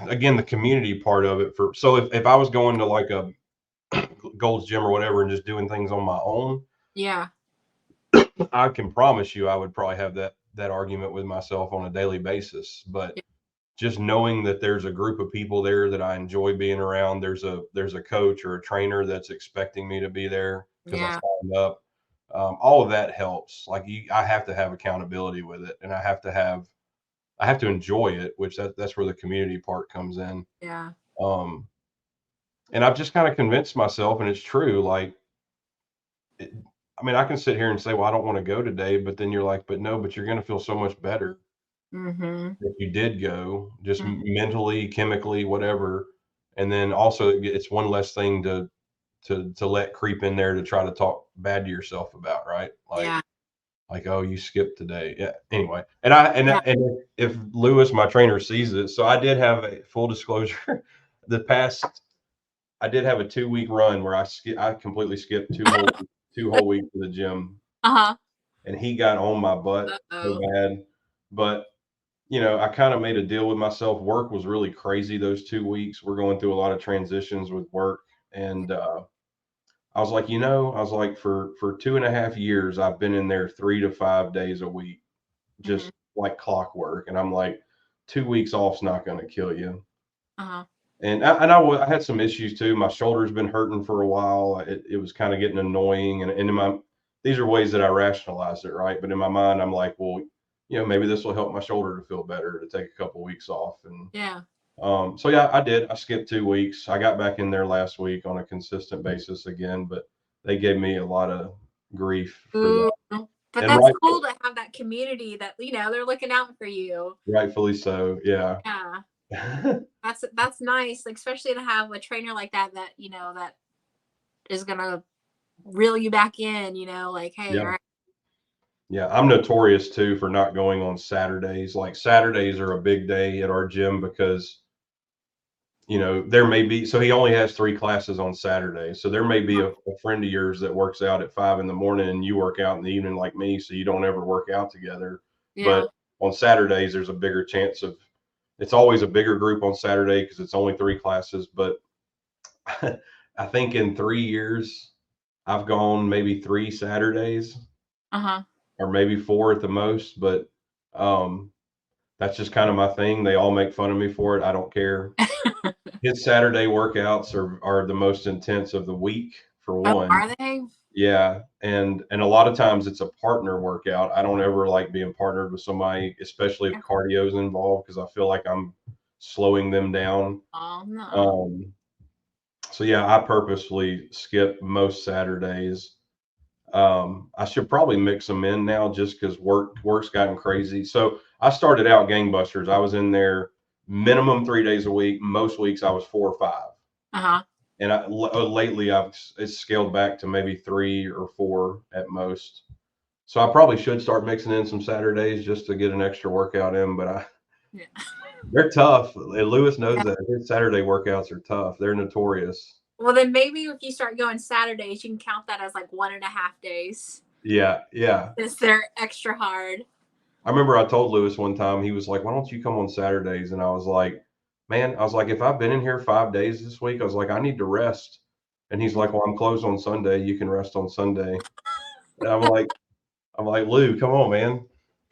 again, the community part of it so if I was going to like a Gold's Gym or whatever and just doing things on my own, yeah, I can promise you I would probably have that argument with myself on a daily basis. But yeah, just knowing that there's a group of people there that I enjoy being around, there's a coach or a trainer that's expecting me to be there because I yeah, signed up. All of that helps. Like I have to have accountability with it, and I have to enjoy it, which that's where the community part comes in. yeah, Um, and I've just kind of convinced myself, and it's true. Like, it, I mean, I can sit here and say, well, I don't want to go today, but then you're like, but no, but you're going to feel so much better mm-hmm, if you did go, just mm, mentally, chemically, whatever. And then also, it's one less thing to let creep in there to try to talk bad to yourself about, right? Like, yeah. like, oh, you skipped today. Yeah. Anyway, and if Lewis, my trainer, sees it, so I did have a full disclosure. The past, I did have a 2 week run where I completely skipped 2 whole weeks to the gym, Uh-huh. and he got on my butt so Uh-oh. bad. But I kind of made a deal with myself. Work was really crazy those 2 weeks. We're going through a lot of transitions with work, and I was like, I was like, for 2.5 years, I've been in there 3 to 5 days a week, Mhm. just like clockwork. And I'm like, 2 weeks off's not going to kill you. Uh-huh. And I had some issues too. My shoulder's been hurting for a while. It was kind of getting annoying. And these are ways that I rationalized it, right? But in my mind, I'm like, well, maybe this will help my shoulder to feel better to take a couple weeks off. And Yeah. so yeah, I did. I skipped 2 weeks. I got back in there last week on a consistent basis again, but they gave me a lot of grief for that. Ooh. But And that's cool to have that community that, they're looking out for you. rightfully so. Yeah. Yeah. That's nice, like, especially to have a trainer like that that is gonna reel you back in, like, hey, all Yeah. right. Yeah. I'm notorious too for not going on Saturdays. Like Saturdays are a big day at our gym because there may be, so he only has 3 classes on Saturday. So there may be a friend of yours that works out at 5 in the morning and you work out in the evening like me. So you don't ever work out together. Yeah. But on Saturdays, there's a bigger chance of, it's always a bigger group on Saturday because it's only 3 classes. But I think in 3 years, I've gone maybe 3 Saturdays Uh-huh. or maybe 4 at the most. But um, that's just kind of my thing. They all make fun of me for it. I don't care. His Saturday workouts are the most intense of the week for Oh, one. are they? Yeah, and a lot of times it's a partner workout. I don't ever like being partnered with somebody, especially if cardio's involved, because I feel like I'm slowing them down. Oh, no. Um, so yeah, I purposely skip most Saturdays. I should probably mix them in now just because work's gotten crazy. So I started out gangbusters. I was in there minimum 3 days a week. Most weeks I was 4 or 5. Uh-huh. And lately it's scaled back to maybe 3 or 4 at most. So I probably should start mixing in some Saturdays just to get an extra workout in. But Yeah. they're tough. And Lewis knows Yeah. that his Saturday workouts are tough. They're notorious. Well, then maybe if you start going Saturdays, you can count that as like 1.5 days. Yeah, yeah. Since they're extra hard. I remember I told Lewis one time, he was like, "Why don't you come on Saturdays?" And I was like, "Man," I was like, "if I've been in here 5 days this week, I was like, I need to rest." And he's like, "Well, I'm closed on Sunday. You can rest on Sunday." And I'm like, Lou, come on, man.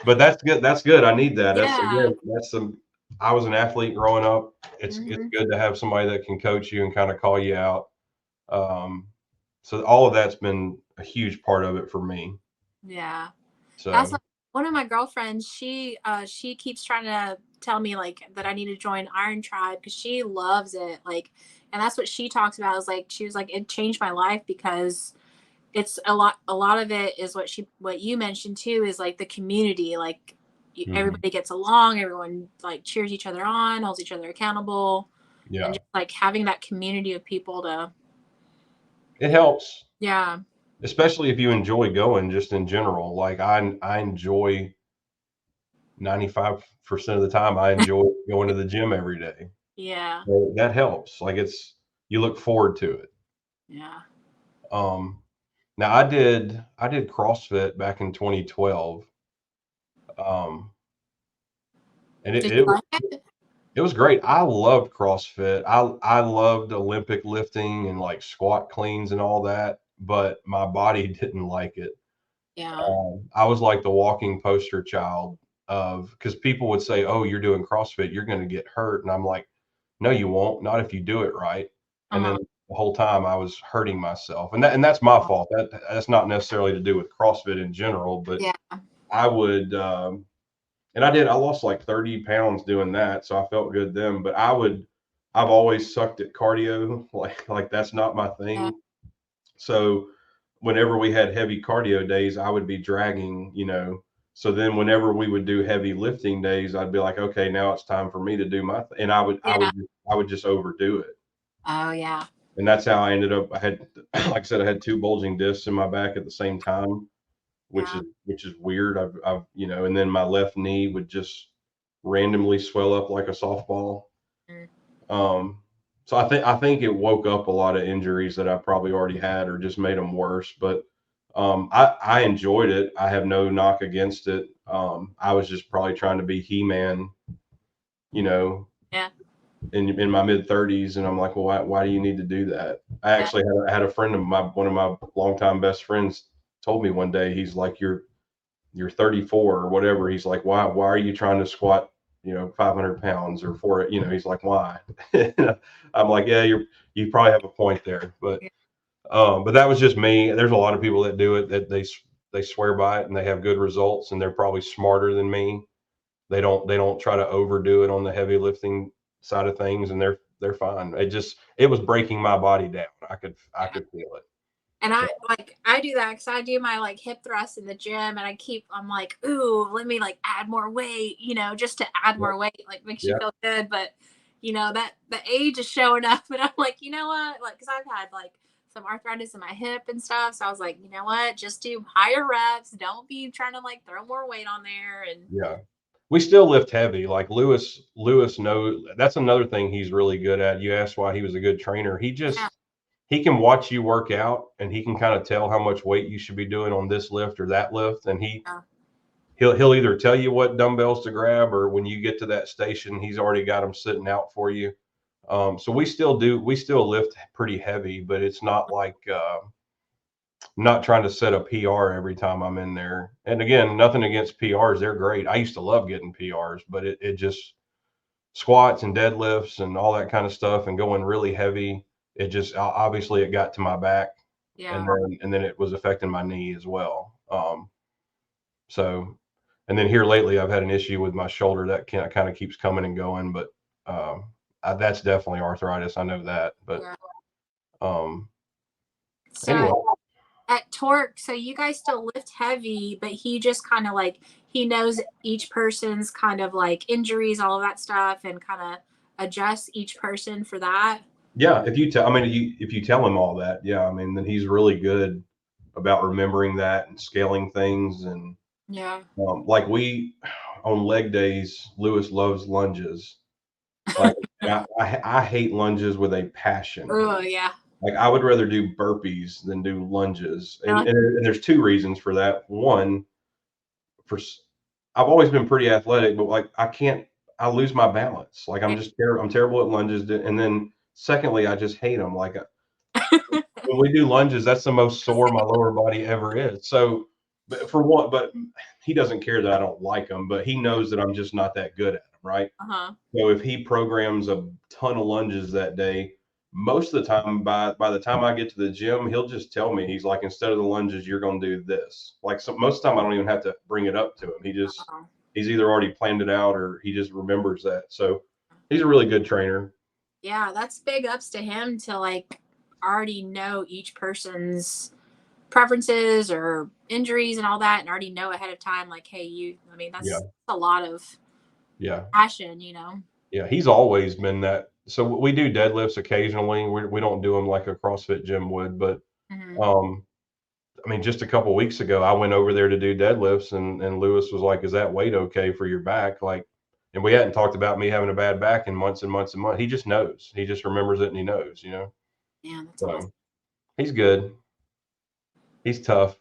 But that's good. That's good. I need that. That's Yeah. again, that's some. I was an athlete growing up. It's Hmm. good to have somebody that can coach you and kind of call you out. Um, so all of that's been a huge part of it for me. Yeah. That's So like one of my girlfriends. She keeps trying to tell me like that I need to join Iron Tribe because she loves it. Like, and that's what she talks about. Is like she was like it changed my life because it's a lot of it is what you mentioned too is like the community, like mhm. everybody gets along, everyone like cheers each other on, holds each other accountable, and Yeah, just like having that community of people to it helps. yeah. Especially if you enjoy going just in general. Like I enjoy 95% of the time I enjoy going to the gym every day. Yeah. So that helps. Like you look forward to it. Yeah. Um Now I did CrossFit back in 2012. Um and Did you like it? it was great. I loved CrossFit. I loved Olympic lifting and like squat cleans and all that, but my body didn't like it. Yeah. I was like the walking poster child of because people would say, "Oh, you're doing CrossFit, you're going to get hurt," and I'm like, "No, you won't. Not if you do it right." And then Uh-huh. the whole time I was hurting myself, and that's my fault. That's not necessarily to do with CrossFit in general, but Yeah. I would, and I did. I lost like 30 pounds doing that, so I felt good then. But I've always sucked at cardio. Like that's not my Yeah. thing. So whenever we had heavy cardio days, I would be dragging. So then whenever we would do heavy lifting days, I'd be like, okay, now it's time for me to do my and Yeah. I would just overdo it. Oh yeah. And that's how I ended up. I had, like I said, I had 2 bulging discs in my back at the same time. Yeah. which is weird. I've and then my left knee would just randomly swell up like a softball. Mm. Um, so I think it woke up a lot of injuries that I probably already had or just made them worse. But I enjoyed it. I have no knock against it. I was just probably trying to be He-Man, you know, Yeah. in my mid 30s, and I'm like, well, why do you need to do that? I Yeah. actually had a friend of one of my longtime best friends told me one day, he's like, you're 34 or whatever. He's like, why are you trying to squat, 500 pounds or for it? He's like, why? I'm like, yeah, you probably have a point there, but that was just me. There's a lot of people that do it that they swear by it and they have good results and they're probably smarter than me. They don't try to overdo it on the heavy lifting side of things, and they're fine. It was breaking my body down. I could feel it. And I do that because I do my like hip thrusts in the gym, and I'm like, ooh, let me like add more weight, just to add Yeah, more weight, like makes you yeah, feel good. But that the age is showing up, and I'm like, you know what, like because I've had like some arthritis in my hip and stuff, so I was like, you know what, just do higher reps. Don't be trying to like throw more weight on there, and yeah. We still lift heavy. Like Lewis knows that's another thing he's really good at. You asked why he was a good trainer. yeah, He can watch you work out and he can kind of tell how much weight you should be doing on this lift or that lift. And yeah, he'll either tell you what dumbbells to grab, or when you get to that station, he's already got them sitting out for you. So we still lift pretty heavy, but it's not like not trying to set a PR every time I'm in there. And again, nothing against PRs. They're great. I used to love getting PRs, but it just squats and deadlifts and all that kind of stuff and going really heavy. It just obviously it got to my back, yeah, and then it was affecting my knee as well. So and then here lately I've had an issue with my shoulder that kind of keeps coming and going, but that's definitely arthritis. I know that, but yeah. um, So anyway, at Torque, so you guys still lift heavy, but he just kind of like he knows each person's kind of like injuries, all of that stuff, and kind of adjusts each person for that. yeah. If you tell him all that, yeah, I mean, then he's really good about remembering that and scaling things and Yeah. like we on leg days. Lewis loves lunges. Like I hate lunges with a passion. Oh yeah. Like I would rather do burpees than do lunges, Yeah. and there's two reasons for that. One, for I've always been pretty athletic, but like I can't, I lose my balance. Like I'm terrible at lunges, and then secondly, I just hate them. Like when we do lunges, that's the most sore my lower body ever is. So, but he doesn't care that I don't like them, but he knows that I'm just not that good at them, right? Uh-huh. So if he programs a ton of lunges that day, most of the time, by the time I get to the gym, he'll just tell me, he's like, instead of the lunges, you're going to do this. Like most of the time, I don't even have to bring it up to him. Uh-huh. He's either already planned it out or he just remembers that. So he's a really good trainer. Yeah, that's big ups to him to like already know each person's preferences or injuries and all that, and already know ahead of time, like, hey, I mean, Yeah, that's a lot of yeah, passion. yeah. He's always been that. So we do deadlifts occasionally. We don't do them like a CrossFit gym would, but Hmm. um, I mean, just a couple weeks ago, I went over there to do deadlifts, and Lewis was like, "Is that weight okay for your back?" Like, and we hadn't talked about me having a bad back in months and months and months. He just knows. He just remembers it, and he knows. Man, that's awesome. So he's good. He's tough.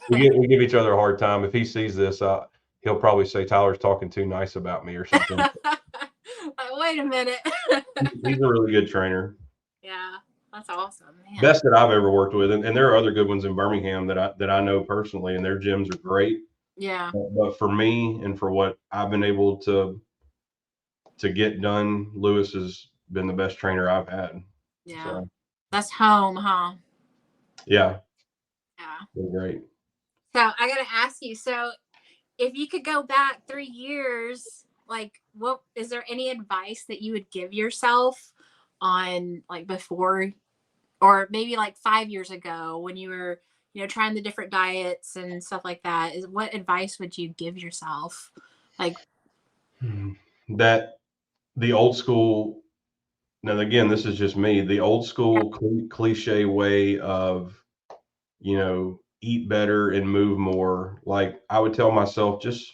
We give each other a hard time. If he sees this, he'll probably say Tyler's talking too nice about me or something. Like, wait a minute. He's a really good trainer. Yeah, that's awesome, man. Best that I've ever worked with, and there are other good ones in Birmingham that I know personally, and their gyms are great. Yeah, But for me and for what I've been able to get done, Lewis has been the best trainer I've had. yeah. So That's home, huh? yeah, Yeah. been great. So I gotta ask you, so if you could go back 3 years, like what is there any advice that you would give yourself on like before or maybe like 5 years ago when you were, trying the different diets and stuff like that? Is what advice would you give yourself? Like, Hmm. That the old school. Now again, this is just me. The old yeah, school cliche way of, you know, eat better and move more, like I would tell myself, just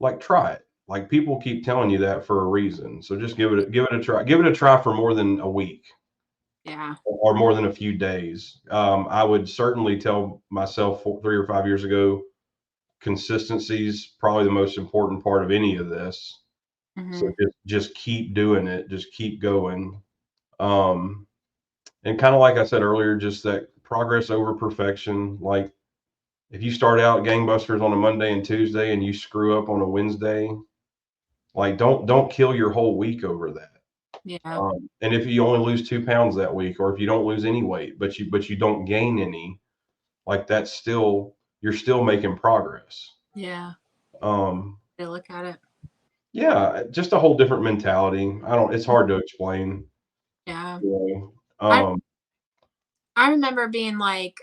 like try it. Like people keep telling you that for a reason. So just give it a try. Give it a try for more than a week Yeah. or more than a few days. I would certainly tell myself 3 or 5 years ago, consistency is probably the most important part of any of this. So Hmm. just keep doing it. Just keep going. Um, and kind of like I said earlier, just that progress over perfection. Like if you start out gangbusters on a Monday and Tuesday and you screw up on a Wednesday, like don't kill your whole week over that. Yeah. And if you only lose 2 pounds that week, or if you don't lose any weight, but you don't gain any, like that's still you're still making progress. Yeah. Um, To look at it. yeah, just a whole different mentality. I don't. It's hard to explain. Yeah. You know? I I remember being like,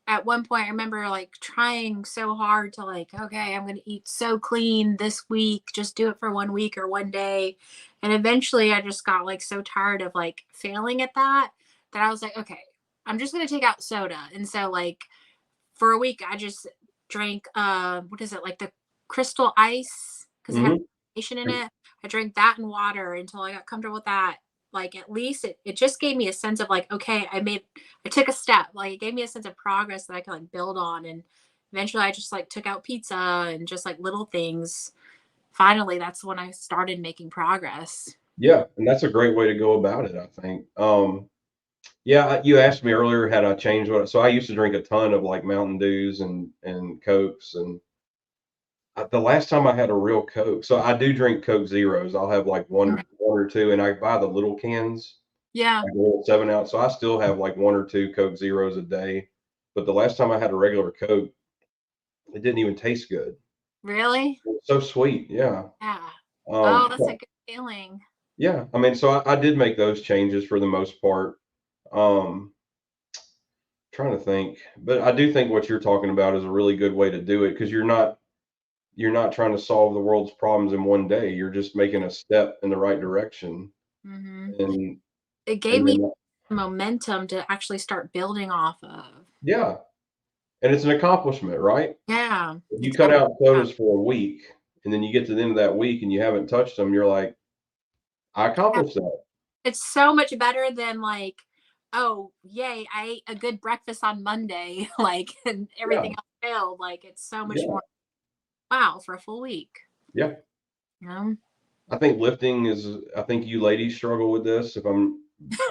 at one point, I remember like trying so hard to like, okay, I'm going to eat so clean this week, just do it for 1 week or 1 day. And eventually I just got like so tired of like failing at that, that I was like, okay, I'm just going to take out soda. And so like for a week, I just drank, what is it? Like the crystal ice, because it had Mhm. carbonation in it. I drank that and water until I got comfortable with that. Like at least it just gave me a sense of like, okay, I took a step. Like it gave me a sense of progress that I could like build on. And eventually I just like took out pizza and just like little things. Finally, that's when I started making progress. Yeah, and that's a great way to go about it, I think. Yeah, you asked me earlier had I changed what so I used to drink a ton of like Mountain Dews and Cokes, and the last time I had a real Coke, so I do drink Coke Zeros. I'll have like Mhm. one or two, and I buy the little cans, Yeah. like a little 7 ounce. So I still have like one or two Coke Zeros a day. But the last time I had a regular Coke, it didn't even taste good. Really? It was so sweet. Yeah. Yeah. Oh, Um, that's a good feeling. yeah. I mean, so I did make those changes for the most part. Um, Trying to think, but I do think what you're talking about is a really good way to do it because you're not trying to solve the world's problems in one day. You're just making a step in the right direction. Hmm. And It gave and me then momentum to actually start building off of. yeah, and it's an accomplishment, right? Yeah, If you cut exactly. out sodas for a week and then you get to the end of that week and you haven't touched them, you're like, I Yeah. accomplished that. It's so much better than like, oh, yay, I ate a good breakfast on Monday, like, and Yeah, everything else failed. Like, it's so much yeah, more, wow, for a full week. yeah. You know? I think lifting is. I think you ladies struggle with this. If I'm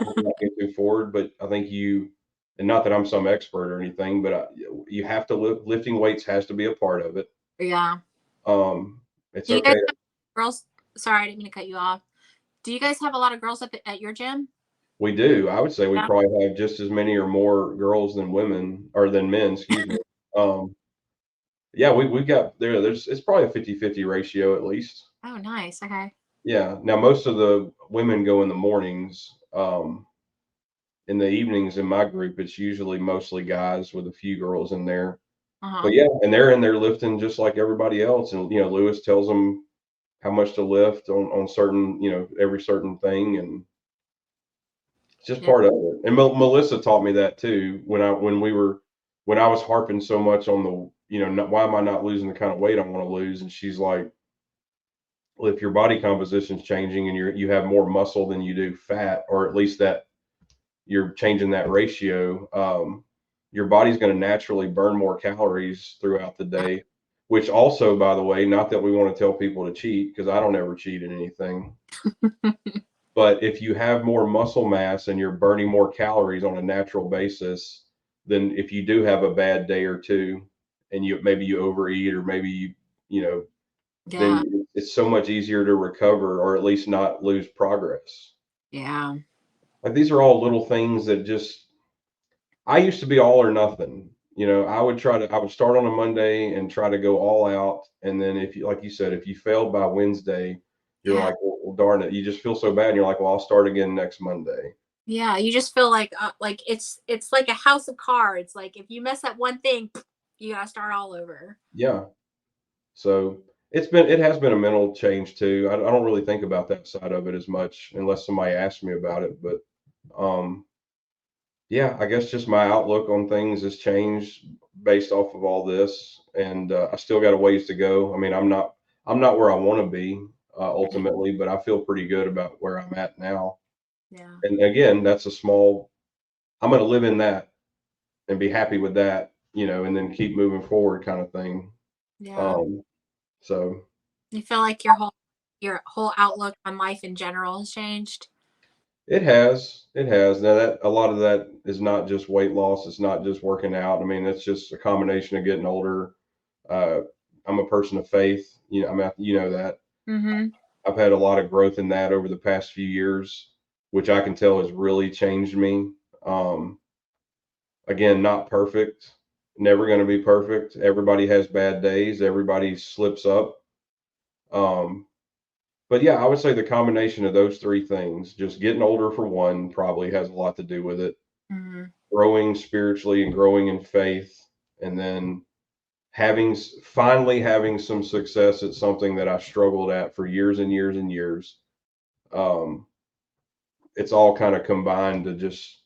hoping not get too forward, but I think you, and not that I'm some expert or anything, but you have to lifting weights has to be a part of it. Yeah. It's Do you guys okay. have girls? Sorry, I didn't mean to cut you off. Do you guys have a lot of girls at your gym? We do. I would say we Yeah. probably have just as many or more girls than women or than men, excuse me. Um, yeah, we've got there's it's probably a 50-50 ratio at least. Oh, nice. Okay. Yeah. Now most of the women go in the mornings. In the evenings in my group, it's usually mostly guys with a few girls in there. Uh huh. But yeah, and they're in there lifting just like everybody else. And Lewis tells them how much to lift on certain, every certain thing, and it's just Yeah. part of it. And Melissa taught me that too when I was harping so much on the, why am I not losing the kind of weight I want to lose? And she's like, well, if your body composition is changing and you have more muscle than you do fat, or at least that you're changing that ratio, your body's going to naturally burn more calories throughout the day. Which also, by the way, not that we want to tell people to cheat because I don't ever cheat in anything. But if you have more muscle mass and you're burning more calories on a natural basis, then if you do have a bad day or two, and you overeat or maybe you know Yeah. then it's so much easier to recover or at least not lose progress. Yeah. Like these are all little things that just I used to be all or nothing. I would start on a Monday and try to go all out. And then if you, like you said, if you failed by Wednesday, you're Yeah. like, well, darn it. You just feel so bad. And you're like, well, I'll start again next Monday. Yeah, you just feel like it's like a house of cards. Like if you mess up one thing, you gotta start all over. Yeah. So it has been a mental change too. I don't really think about that side of it as much unless somebody asks me about it. But um, yeah, I guess just my outlook on things has changed based off of all this, and I still got a ways to go. I mean, I'm not where I want to be ultimately, but I feel pretty good about where I'm at now. Yeah. And again, that's a small. I'm going to live in that and be happy with that, and then keep moving forward, kind of thing. Yeah. Um, so You feel like your whole outlook on life in general has changed? it has. Now that a lot of that is not just weight loss. It's not just working out. I mean, it's just a combination of getting older. Uh, I'm a person of faith. I mean, that Mm-hmm. I've had a lot of growth in that over the past few years, which I can tell has really changed me. Um, Again, not perfect, never going to be perfect. Everybody has bad days. Everybody slips up. Um, but yeah, I would say the combination of those three things, just getting older for one, probably has a lot to do with it. Mm-hmm. Growing spiritually and growing in faith, and then finally having some success at something that I struggled at for years and years and years. Um, it's all kind of combined to just.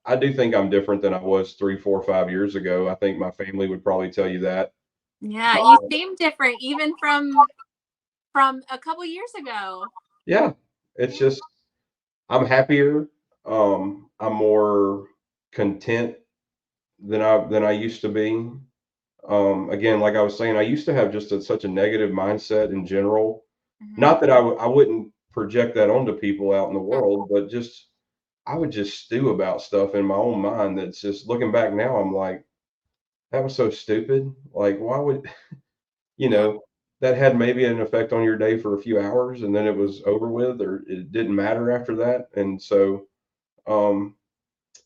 I do think I'm different than I was 3, 4, 5 years ago. I think my family would probably tell you that. Yeah, you seem different even from a couple years ago. Yeah, it's Yeah. just I'm happier. I'm more content than I used to be. Again, like I was saying, I used to have just such a negative mindset in general. Mm-hmm. Not that I wouldn't project that onto people out in the world, but just I would just stew about stuff in my own mind. That's just looking back now, I'm like, that was so stupid. Like, why would you Yeah. know that had maybe an effect on your day for a few hours, and then it was over with, or it didn't matter after that. And so, um,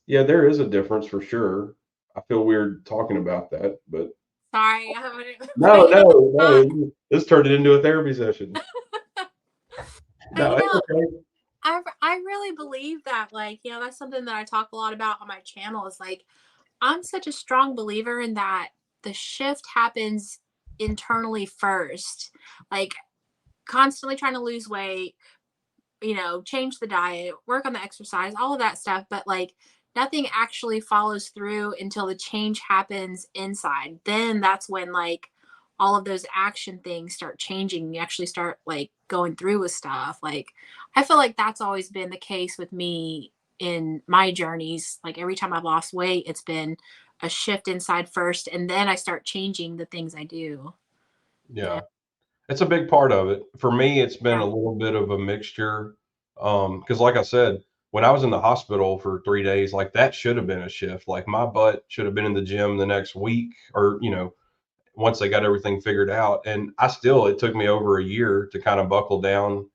yeah, there is a difference for sure. I feel weird talking about that, but Sorry, I haven't no, put you on the no, spot. no. This turned it into a therapy session. But No, it's okay. I really believe that, like, that's something that I talk a lot about on my channel is like I'm such a strong believer in that the shift happens internally first. Like constantly trying to lose weight, change the diet, work on the exercise, all of that stuff, but like nothing actually follows through until the change happens inside. Then that's when like all of those action things start changing. You actually start like going through with stuff. Like I feel like that's always been the case with me in my journeys. Like every time I've lost weight, it's been a shift inside first and then I start changing the things I do. Yeah. Yeah, it's a big part of it. For me, it's been Yeah. a little bit of a mixture. Because like I said, when I was in the hospital for 3 days, like that should have been a shift. Like my butt should have been in the gym the next week, or once they got everything figured out. And it took me over a year to kind of buckle down.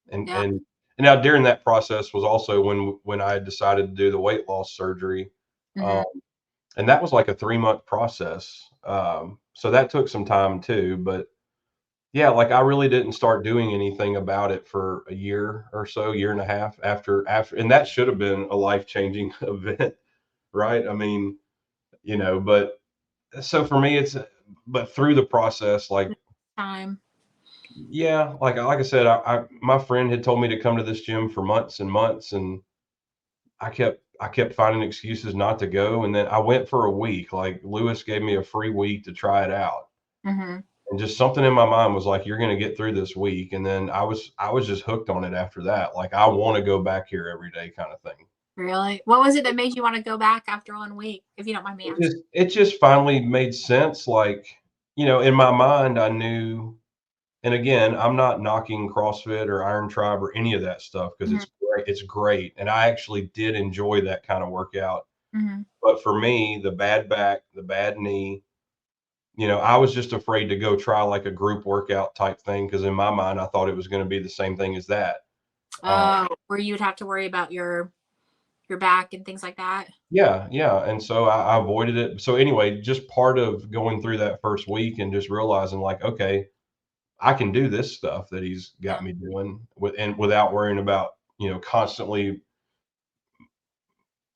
And Yeah. and and now during that process was also when I decided to do the weight loss surgery. Hmm. Um, and that was like a 3 month process. So that took some time too. But yeah, like I really didn't start doing anything about it for a year or so, year and a half after, and that should have been a life changing event, right? I mean, but so for me, but through the process, like, Time. yeah, like I said, my friend had told me to come to this gym for months and months, and I kept finding excuses not to go, and then I went for a week. Like Lewis gave me a free week to try it out. Hmm. And just something in my mind was like, you're going to get through this week. And then I was just hooked on it after that. Like I want to go back here every day kind of thing. Really? What was it that made you want to go back after 1 week, if you don't mind me asking? It just finally made sense. Like, in my mind, I knew, and again, I'm not knocking CrossFit or Iron Tribe or any of that stuff because Mhm, it's great. It's great. And I actually did enjoy that kind of workout. mhm. But for me, the bad back, the bad knee, I was just afraid to go try like a group workout type thing because in my mind, I thought it was going to be the same thing as that. Uh, Oh, where you'd have to worry about your back and things like that? yeah, yeah, and so I avoided it. So anyway, just part of going through that first week and just realizing like, okay, I can do this stuff that he's got Yeah, me doing without worrying about constantly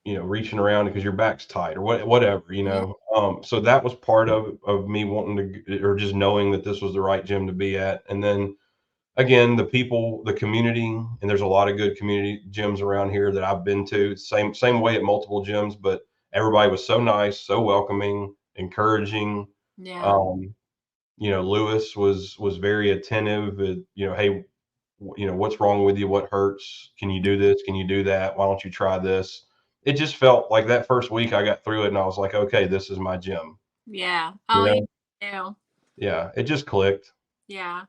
reaching around because your back's tight or whatever. yeah. So that was part of me wanting to or just knowing that this was the right gym to be at, and then again, the people, the community, and there's a lot of good community gyms around here that I've been to. Same way at multiple gyms, but everybody was so nice, so welcoming, encouraging. Yeah. Um, Lewis was very attentive. Hey, what's wrong with you? What hurts? Can you do this? Can you do that? Why don't you try this? It just felt like that first week I got through it and I was like, okay, this is my gym. Yeah. You Oh, you know? do. Yeah, it just clicked. Yeah.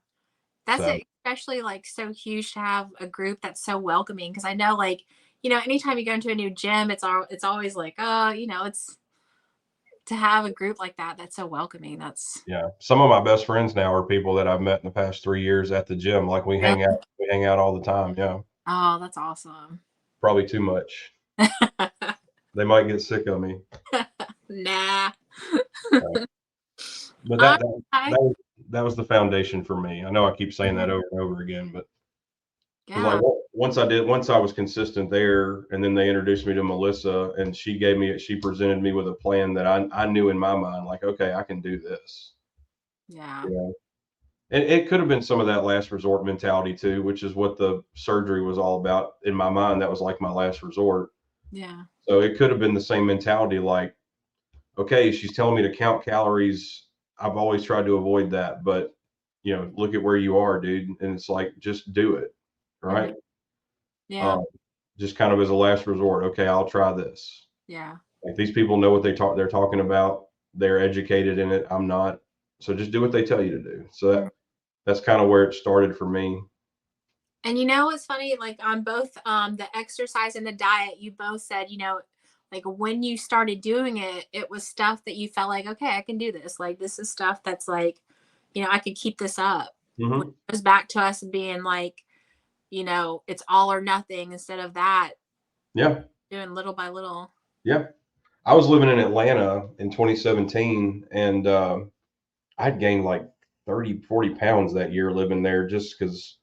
That's So it, especially like so huge to have a group that's so welcoming. Cause I know like, anytime you go into a new gym, it's always like, it's to have a group like that that's so welcoming. That's yeah, some of my best friends now are people that I've met in the past 3 years at the gym. Like really, we hang out all the time. Yeah, oh, that's awesome. probably too much. They might get sick of me. Nah. So, but Uh, that I, was that was the foundation for me. I know I keep saying that mhm, over and over again, but because like yeah. once I was consistent there, and then they introduced me to Melissa, and she presented me with a plan that I knew in my mind, like, okay, I can do this. Yeah. You know, and it could have been some of that last resort mentality too, which is what the surgery was all about. In my mind, that was like my last resort. Yeah. So it could have been the same mentality, like, okay, she's telling me to count calories. I've always tried to avoid that, but look at where you are, dude. And it's like, just do it, Mhm, right? yeah. Um, just kind of as a last resort. Okay, I'll try this. Yeah. Like these people know what they're talking about. They're educated in it. I'm not. So just do what they tell you to do. So Mm. that's kind of where it started for me. And what's funny, like on both the exercise and the diet, you both said, like when you started doing it, it was stuff that you felt like, okay, I can do this. Like this is stuff that's like, I could keep this up. Which Hmm. goes back to us being like, it's all or nothing instead of that, Yeah, doing little by little. yeah. I was living in Atlanta in 2017, and I'd gained like 30, 40 pounds that year living there just because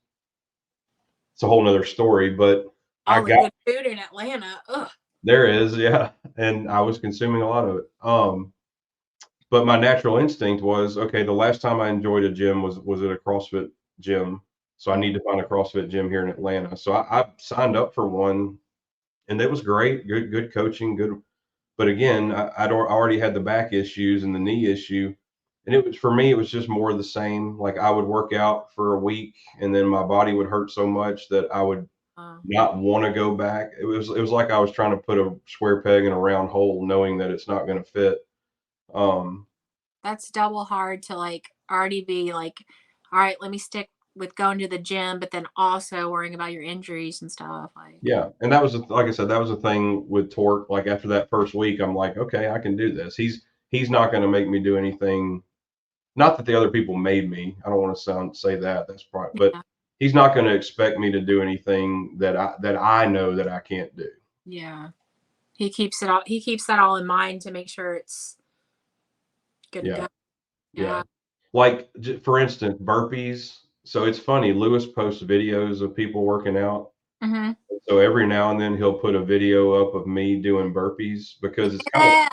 it's a whole nother story. But I All the got good food in Atlanta. Ugh. there is, yeah, and I was consuming a lot of it. But my natural instinct was, okay, the last time I enjoyed a gym was at a CrossFit gym. So I Mm. need to find a CrossFit gym here in Atlanta. So I signed up for one, and it was great, good coaching, good. But again, I already had the back issues and the knee issue, and it was for me. It was just more of the same. Like I would work out for a week, and then my body would hurt so much that I would Oh, not want to go back. It was like I was trying to put a square peg in a round hole, knowing that it's not going to fit. Um, that's double hard to like already be like, all right, let me stick with going to the gym, but then also worrying about your injuries and stuff. Like, Yeah, and that was like I said, that was the thing with Torque. Like after that first week, I'm like, okay, I can do this. He's not going to make me do anything. Not that the other people made me. I don't want to say that. That's probably, but yeah, he's not going to expect me to do anything that I know that I can't do. yeah. He keeps that all in mind to make sure it's good to Yeah, go. yeah. Yeah. Like for instance, burpees. So it's funny. Lewis posts videos of people working out. Hmm. So every now and then he'll put a video up of me doing burpees because Yeah.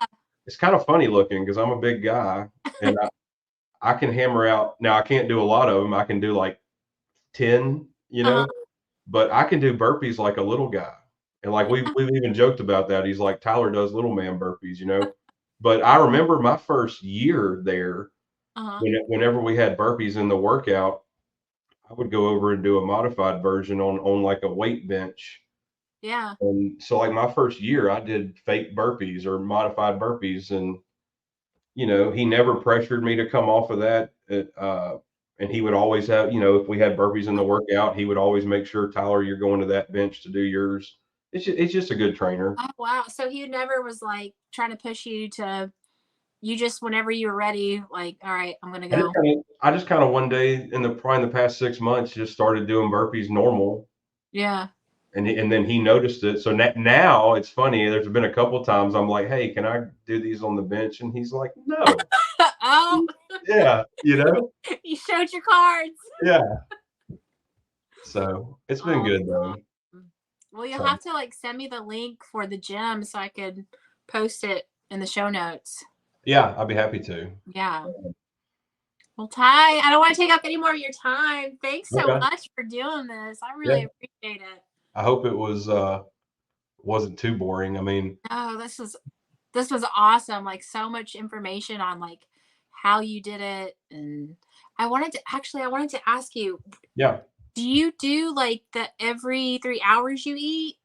it's kind of funny looking because I'm a big guy and I can hammer out. Now I can't do a lot of them. I can do like 10, Uh-huh. but I can do burpees like a little guy. And like we've even joked about that. He's like Tyler does little man burpees. But I remember my first year there, Uh-huh. whenever we had burpees in the workout, I would go over and do a modified version on like a weight bench. Yeah. And so like my first year, I did fake burpees or modified burpees, and he never pressured me to come off of that. And he would always have, if we had burpees in the workout, he would always make sure, Tyler, you're going to that bench to do yours. It's just a good trainer. Oh wow. So he never was like trying to push you to you just whenever you were ready, like, all right, I'm gonna go. I just kind of one day probably in the past 6 months just started doing burpees normal, Yeah. and then he noticed it. So now it's funny. There's been a couple times I'm like, hey, can I do these on the bench? And he's like, no. Oh, Yeah, you showed your cards. yeah. So it's been Oh, good that's though. awesome. Well, you'll So have to like send me the link for the gym so I could post it in the show notes. yeah, I'll be happy to. Yeah. Well, Ty, I don't want to take up any more of your time. Thanks so Okay. much for doing this. I Yeah. really appreciate it. I hope it wasn't too boring. I mean, Oh, this was awesome. Like so much information on like how you did it. And I wanted to ask you, yeah, do you do like the every 3 hours you eat,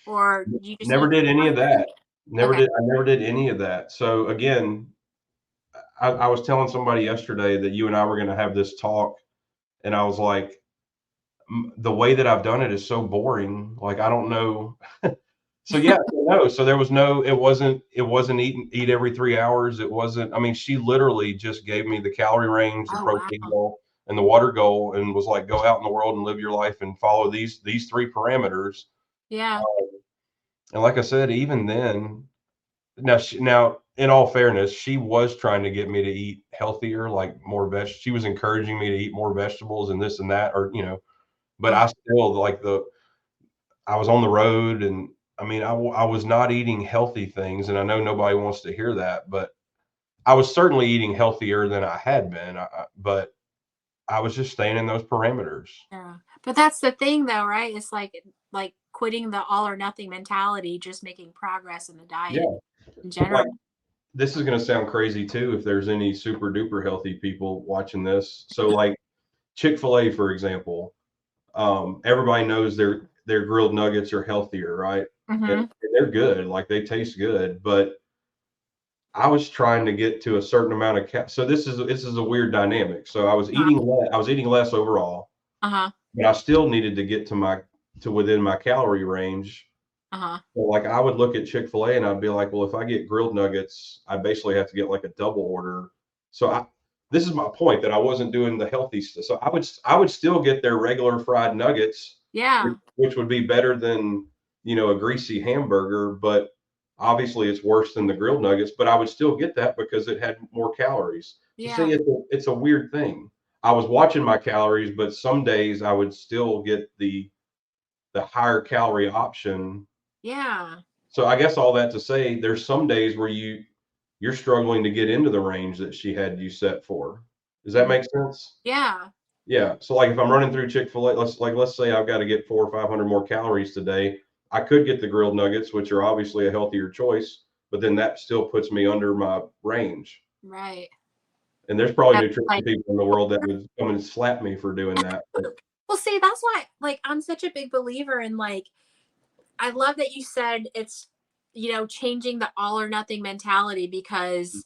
or do you just never eat did any of one? that. Never Okay. did. I never did any of that. So again, I was telling somebody yesterday that you and I were going to have this talk, and I was like, the way that I've done it is so boring. Like I don't know. So yeah, no. So there was no. It wasn't eat every 3 hours. It wasn't. I mean, she literally just gave me the calorie range, the Oh protein wow. goal, and the water goal, and was like, go out in the world and live your life and follow these three parameters. Yeah. And like I said, even then, now in all fairness, she was trying to get me to eat healthier, like more veg. She was encouraging me to eat more vegetables and this and that, or but Uh, I still like I was on the road, and I mean, I was not eating healthy things, and I know nobody wants to hear that, but I was certainly eating healthier than I had been. But I was just staying in those parameters. yeah. But that's the thing though, right? It's like quitting the all or nothing mentality, just making progress in the diet Yeah, in like general. this is going to sound crazy too if there's any super duper healthy people watching this. So like Chick-fil-A, for example, everybody knows their grilled nuggets are healthier, right? And Mhm. they're good, like they taste good, but I was trying to get to a certain amount of so this is a weird dynamic. So I was eating less overall, Uh-huh. but I still needed to get to within my calorie range. Uh-huh. So like I would look at Chick-fil-A and I'd be like, well, if I get grilled nuggets, I basically have to get like a double order. So this is my point, that I wasn't doing the healthy stuff. So I would still get their regular fried nuggets, Yeah. which would be better than, a greasy hamburger, but obviously it's worse than the grilled nuggets, but I would still get that because it had more calories. So see, Yeah. it's a weird thing. I was watching my calories, but some days I would still get the higher calorie option. Yeah. So I guess all that to say, there's some days where you're struggling to get into the range that she had you set for. Does that Mhm. make sense? Yeah. Yeah. So like if I'm running through Chick-fil-A, let's say I've got to get 400 or 500 more calories today. I could get the grilled nuggets, which are obviously a healthier choice, but then that still puts me under my range. Right. And there's probably Yeah. nutrition Like people in the world that would come and slap me for doing that. But well, see, that's why like I'm such a big believer in like I love that you said it's changing the all or nothing mentality because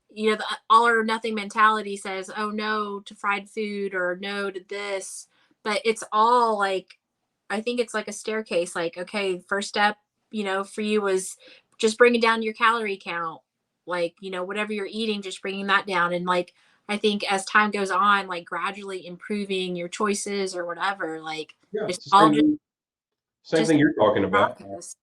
the all or nothing mentality says, oh no to fried food or no to this. But it's all like, I think it's like a staircase. Like, okay, first step, for you was just bringing down your calorie count. Like, whatever you're eating, just bringing that down. And like, I think as time goes on, like gradually improving your choices or whatever, like yeah, it's it's the all same just thing you're talking about progress.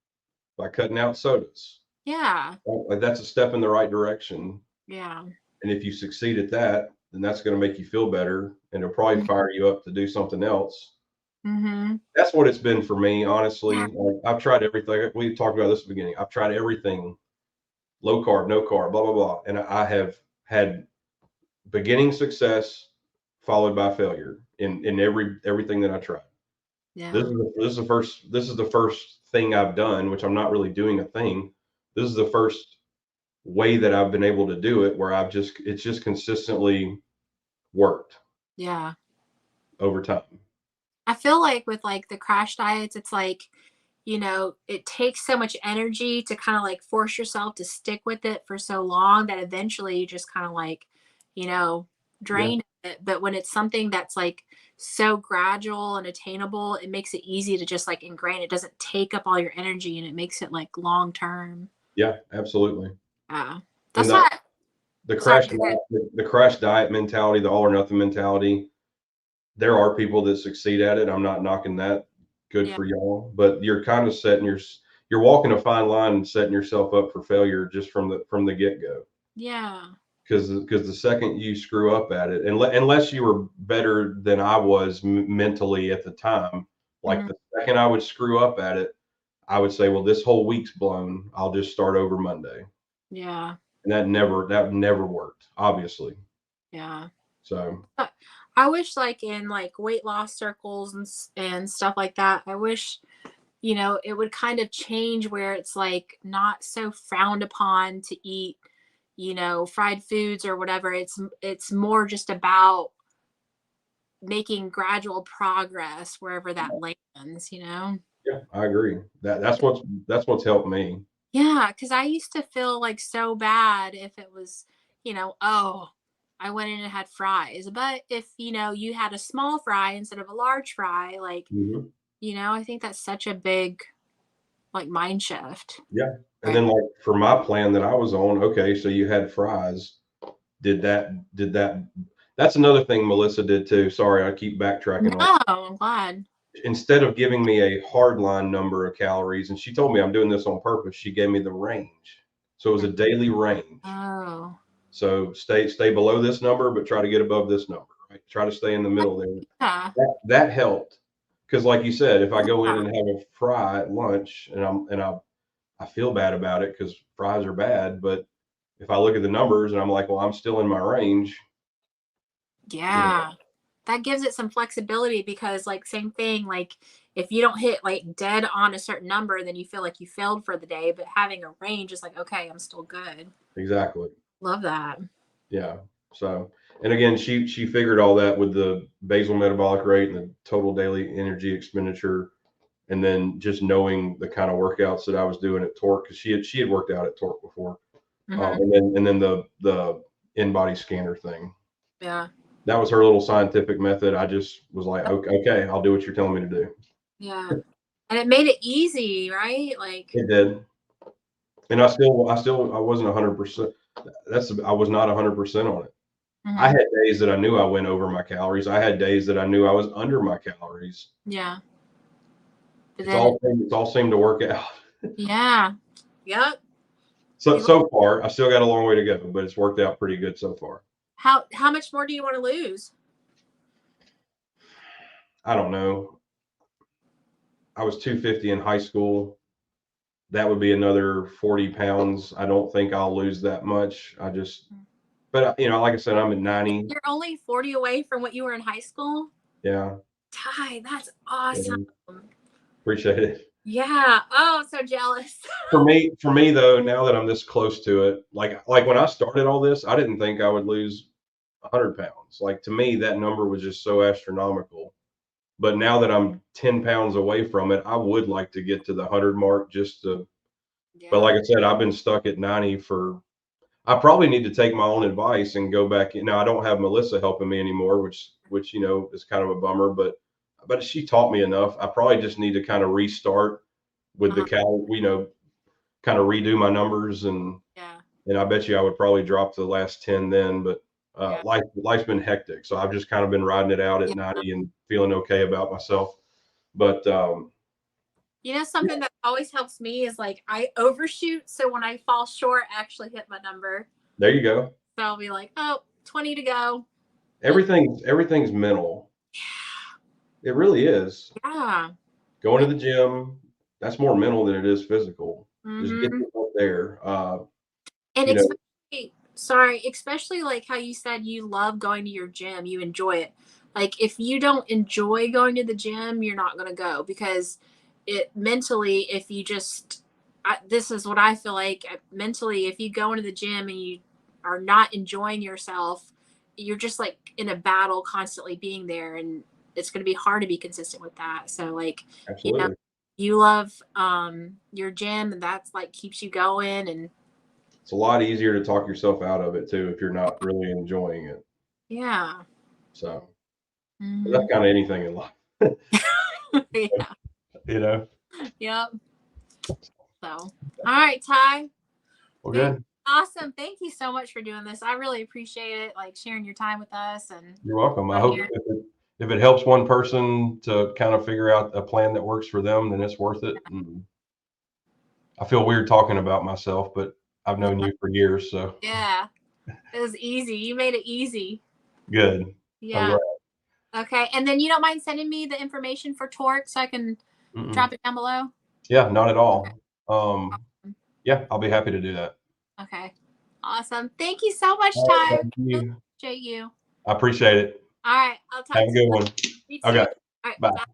by cutting out sodas. Yeah. Right? Like that's a step in the right direction. Yeah. And if you succeed at that, then that's going to make you feel better, and it'll probably fire you up to do something else. Mm-hmm. That's what it's been for me, honestly. Yeah. Like, I've tried everything. We talked about this at the beginning. I've tried everything, low carb, no carb, blah, blah, blah. And I have had beginning success followed by failure in everything that I tried. Yeah. This is the first thing I've done, which I'm not really doing a thing. This is the first way that I've been able to do it where it's just consistently worked Yeah. over time. I feel like with like the crash diets, it's like, it takes so much energy to kind of like force yourself to stick with it for so long that eventually you just kind of like, you know, Yeah. drain it. But when it's something that's like so gradual and attainable, it makes it easy to just like ingrain. It doesn't take up all your energy and it makes it like long term. Yeah, absolutely. And That's why, the sorry, crash go ahead. the crash diet mentality, the all or nothing mentality, there are people that succeed at it. I'm not knocking that. Good Yeah. for y'all, but you're kind of you're walking a fine line and setting yourself up for failure just from the get-go. Yeah. Because the second you screw up at it, unless you were better than I was mentally at the time, like Mhm. the second I would screw up at it, I would say, well, this whole week's blown. I'll just start over Monday. Yeah. And that never worked, obviously. Yeah. So I wish like in like weight loss circles and stuff like that, I wish, it would kind of change where it's like not so frowned upon to eat, fried foods or whatever. It's more just about making gradual progress wherever that lands. yeah, I agree. That's what's helped me. Yeah, because I used to feel like so bad if it was, oh, I went in and had fries. But if, you had a small fry instead of a large fry, like, Mhm. I think that's such a big like mind shift. Yeah. And Right. then like for my plan that I was on, okay, so you had fries. Did that that's another thing Melissa did too. Sorry, I keep backtracking on. No, I'm glad. Instead of giving me a hard line number of calories, and she told me I'm doing this on purpose, she gave me the range. So it was a daily range. Oh, So stay below this number, but try to get above this number, right? Try to stay in the middle there. yeah. That helped. Because like you said, if I go in Yeah. and have a fry at lunch and I feel bad about it because fries are bad, but if I look at the numbers and I'm like, well, I'm still in my range, you know, Yeah. That gives it some flexibility because like same thing, like if you don't hit like dead on a certain number, then you feel like you failed for the day. But having a range is like, okay, I'm still good. exactly. Love that. Yeah. So, and again, she figured all that with the basal metabolic rate and the total daily energy expenditure, and then just knowing the kind of workouts that I was doing at Torque because she had worked out at Torque before, Hmm. and then the in body scanner thing. Yeah. That was her little scientific method. I just was like, okay, I'll do what you're telling me to do. Yeah. And it made it easy, right? Like, It did, and I wasn't 100%. I was not 100% on it. I mhm. had days that I knew I went over my calories. I had days that I knew I was under my calories. Yeah. But It's then it, all seemed to work out. yeah. Yep. So You, so far, I still got a long way to go, but it's worked out pretty good so far. how much more do you want to lose? I don't know. I was 250 in high school. That would be another 40 pounds. I don't think I'll lose that much. But like I said, I'm at 90. You're only 40 away from what you were in high school? Yeah, Ty, that's awesome. yeah, appreciate it. Yeah. Oh, I'm so jealous. For me though, now that I'm this close to it, like when I started all this, I didn't think I would lose 100 pounds. Like to me, that number was just so astronomical. But now that I'm 10 pounds away from it, I would like to get to the 100 mark just to. But Yeah. like I said, I've been stuck at 90 for. I probably need to take my own advice and go back. Now I don't have Melissa helping me anymore, which is kind of a bummer. But she taught me enough. I probably just need to kind of restart with the Uh-huh. cal. Kind of redo my numbers Yeah. and I bet you I would probably drop to the last 10 then. But Yeah. life's been hectic, so I've just kind of been riding it out at Yeah. 90 and feeling okay about myself. But Something that always helps me is like I overshoot. So when I fall short, I actually hit my number. there you go. So I'll be like, oh, 20 to go. And Everything's mental. It really is. yeah. Going to the gym, that's more mental than it is physical. Just get Hmm. yourself there. And You know, especially like how you said you love going to your gym, you enjoy it. Like if you don't enjoy going to the gym, you're not going to go because it mentally, if you just, this is what I feel like mentally, if you go into the gym and you are not enjoying yourself, you're just like in a battle constantly being there. And it's going to be hard to be consistent with that. So like, you know, absolutely. you love your gym and that's like keeps you going and It's a lot easier to talk yourself out of it too if you're not really enjoying it. yeah. So but that's Hmm. kind of anything in life, Yeah. you know. Yep. So, all right, Ty. Well, Very good. awesome. Thank you so much for doing this. I really appreciate it, like sharing your time with us and You're welcome. I on hope here. if it helps one person to kind of figure out a plan that works for them, then it's worth it. And I feel weird talking about myself, but I've known you for years, so Yeah. It was easy. You made it easy. good. I'm Yeah. glad. Okay. And then you don't mind sending me the information for Torque so I can Mm-mm. drop it down below? Yeah, not at Okay. all. Yeah, I'll be happy to do that. Okay. Awesome. Thank you so much, All right, Ty. thank Really you. appreciate you. I appreciate it. All right. I'll talk Have a to good you one. later. You too. Okay. All right. Bye. Bye.